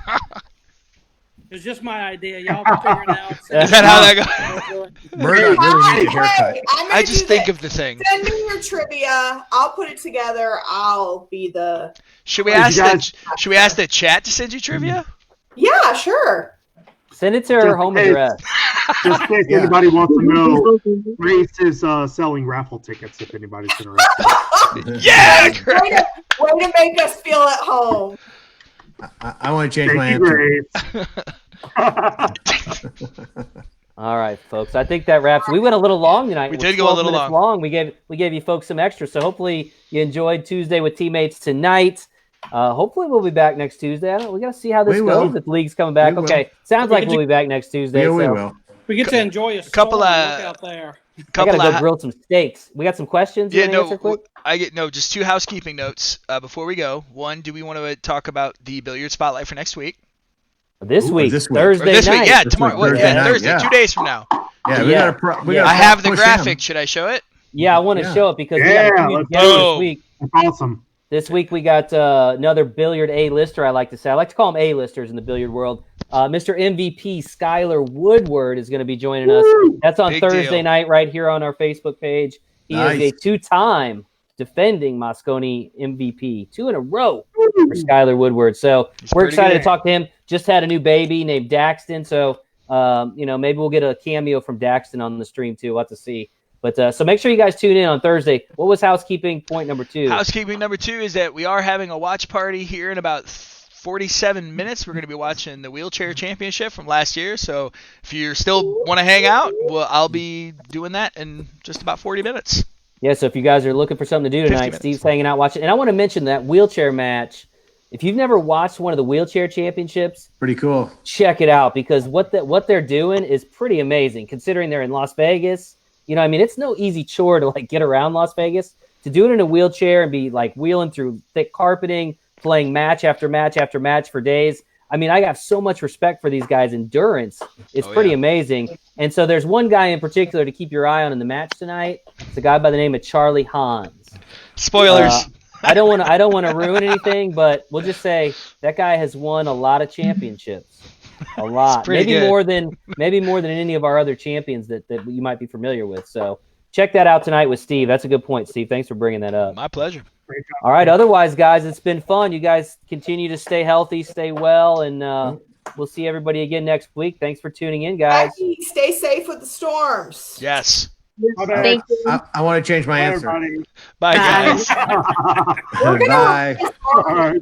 it's just my idea. Y'all figure it out. Is that how that goes? Murdoch really needs a haircut. I just think of the thing. Send me your trivia. I'll put it together. I'll be the. Should we Hey, ask you guys- the chat to send you trivia? Yeah, sure. Send it to her home Hey. address. Just in case Yeah. anybody wants to know, Grace is selling raffle tickets if anybody's interested. Yeah, way, Greg. way to make us feel at home. I want to change my Thank you, answer. Grace. All right, folks. I think that wraps. We went a little long tonight. We We're did go a 12 little minutes long. We gave you folks some extra. So hopefully you enjoyed Tuesday with teammates tonight. Hopefully we'll be back next Tuesday. We got to see how this We goes. will. If the league's coming back. We will. Okay, sounds like we'll be back next Tuesday. Yeah, we so will. We get to enjoy a Couple storm. of- Look out there. I gotta go grill some steaks. We got some questions. You Yeah, wanna answer quick? just 2 housekeeping notes before we go. One, do we want to talk about the billiard spotlight for next week? This Ooh, week, this week. Thursday Or this night. week? Yeah, This tomorrow. week, What, Thursday yeah, night, Thursday. yeah. 2 days from now. Yeah, we Yeah. got to. Yeah. I have the push graphic. him. Should I show it? Yeah, I want to Yeah. show it because we Yeah, got a few let's together do this it. week. That's awesome. This week we got another billiard A-lister, I like to say. I like to call them A-listers in the billiard world. Mr. MVP Skylar Woodward is going to be joining us. That's on Big Thursday deal. night right here on our Facebook page. He Nice. is a 2-time defending Moscone MVP. 2 in a row for Skylar Woodward. So He's we're pretty excited good. to talk to him. Just had a new baby named Daxton. So, maybe we'll get a cameo from Daxton on the stream too. We'll have to see. But so make sure you guys tune in on Thursday. What was housekeeping point number 2? Housekeeping number 2 is that we are having a watch party here in about 47 minutes. We're going to be watching the wheelchair championship from last year. So if you still want to hang out, well, I'll be doing that in just about 40 minutes. Yeah, so if you guys are looking for something to do 50 tonight, minutes. Steve's hanging out watching. And I want to mention that wheelchair match. If you've never watched one of the wheelchair championships, Pretty cool. check it out because what they're doing is pretty amazing considering they're in Las Vegas. It's no easy chore to get around Las Vegas. To do it in a wheelchair and be wheeling through thick carpeting, playing match after match after match for days. I got so much respect for these guys' endurance. It's pretty amazing. And so there's one guy in particular to keep your eye on in the match tonight. It's a guy by the name of Charlie Hans. Spoilers. I don't want to ruin anything, but we'll just say that guy has won a lot of championships. A lot. pretty Maybe good. more than any of our other champions that you might be familiar with. So check that out tonight with Steve. That's a good point, Steve. Thanks for bringing that up. My pleasure. All right. Otherwise, guys, it's been fun. You guys continue to stay healthy, stay well, and we'll see everybody again next week. Thanks for tuning in, guys. Becky, stay safe with the storms. Yes. Thank you. I want to change my Bye, answer. everybody. Bye, guys. We're gonna Bye. miss All right.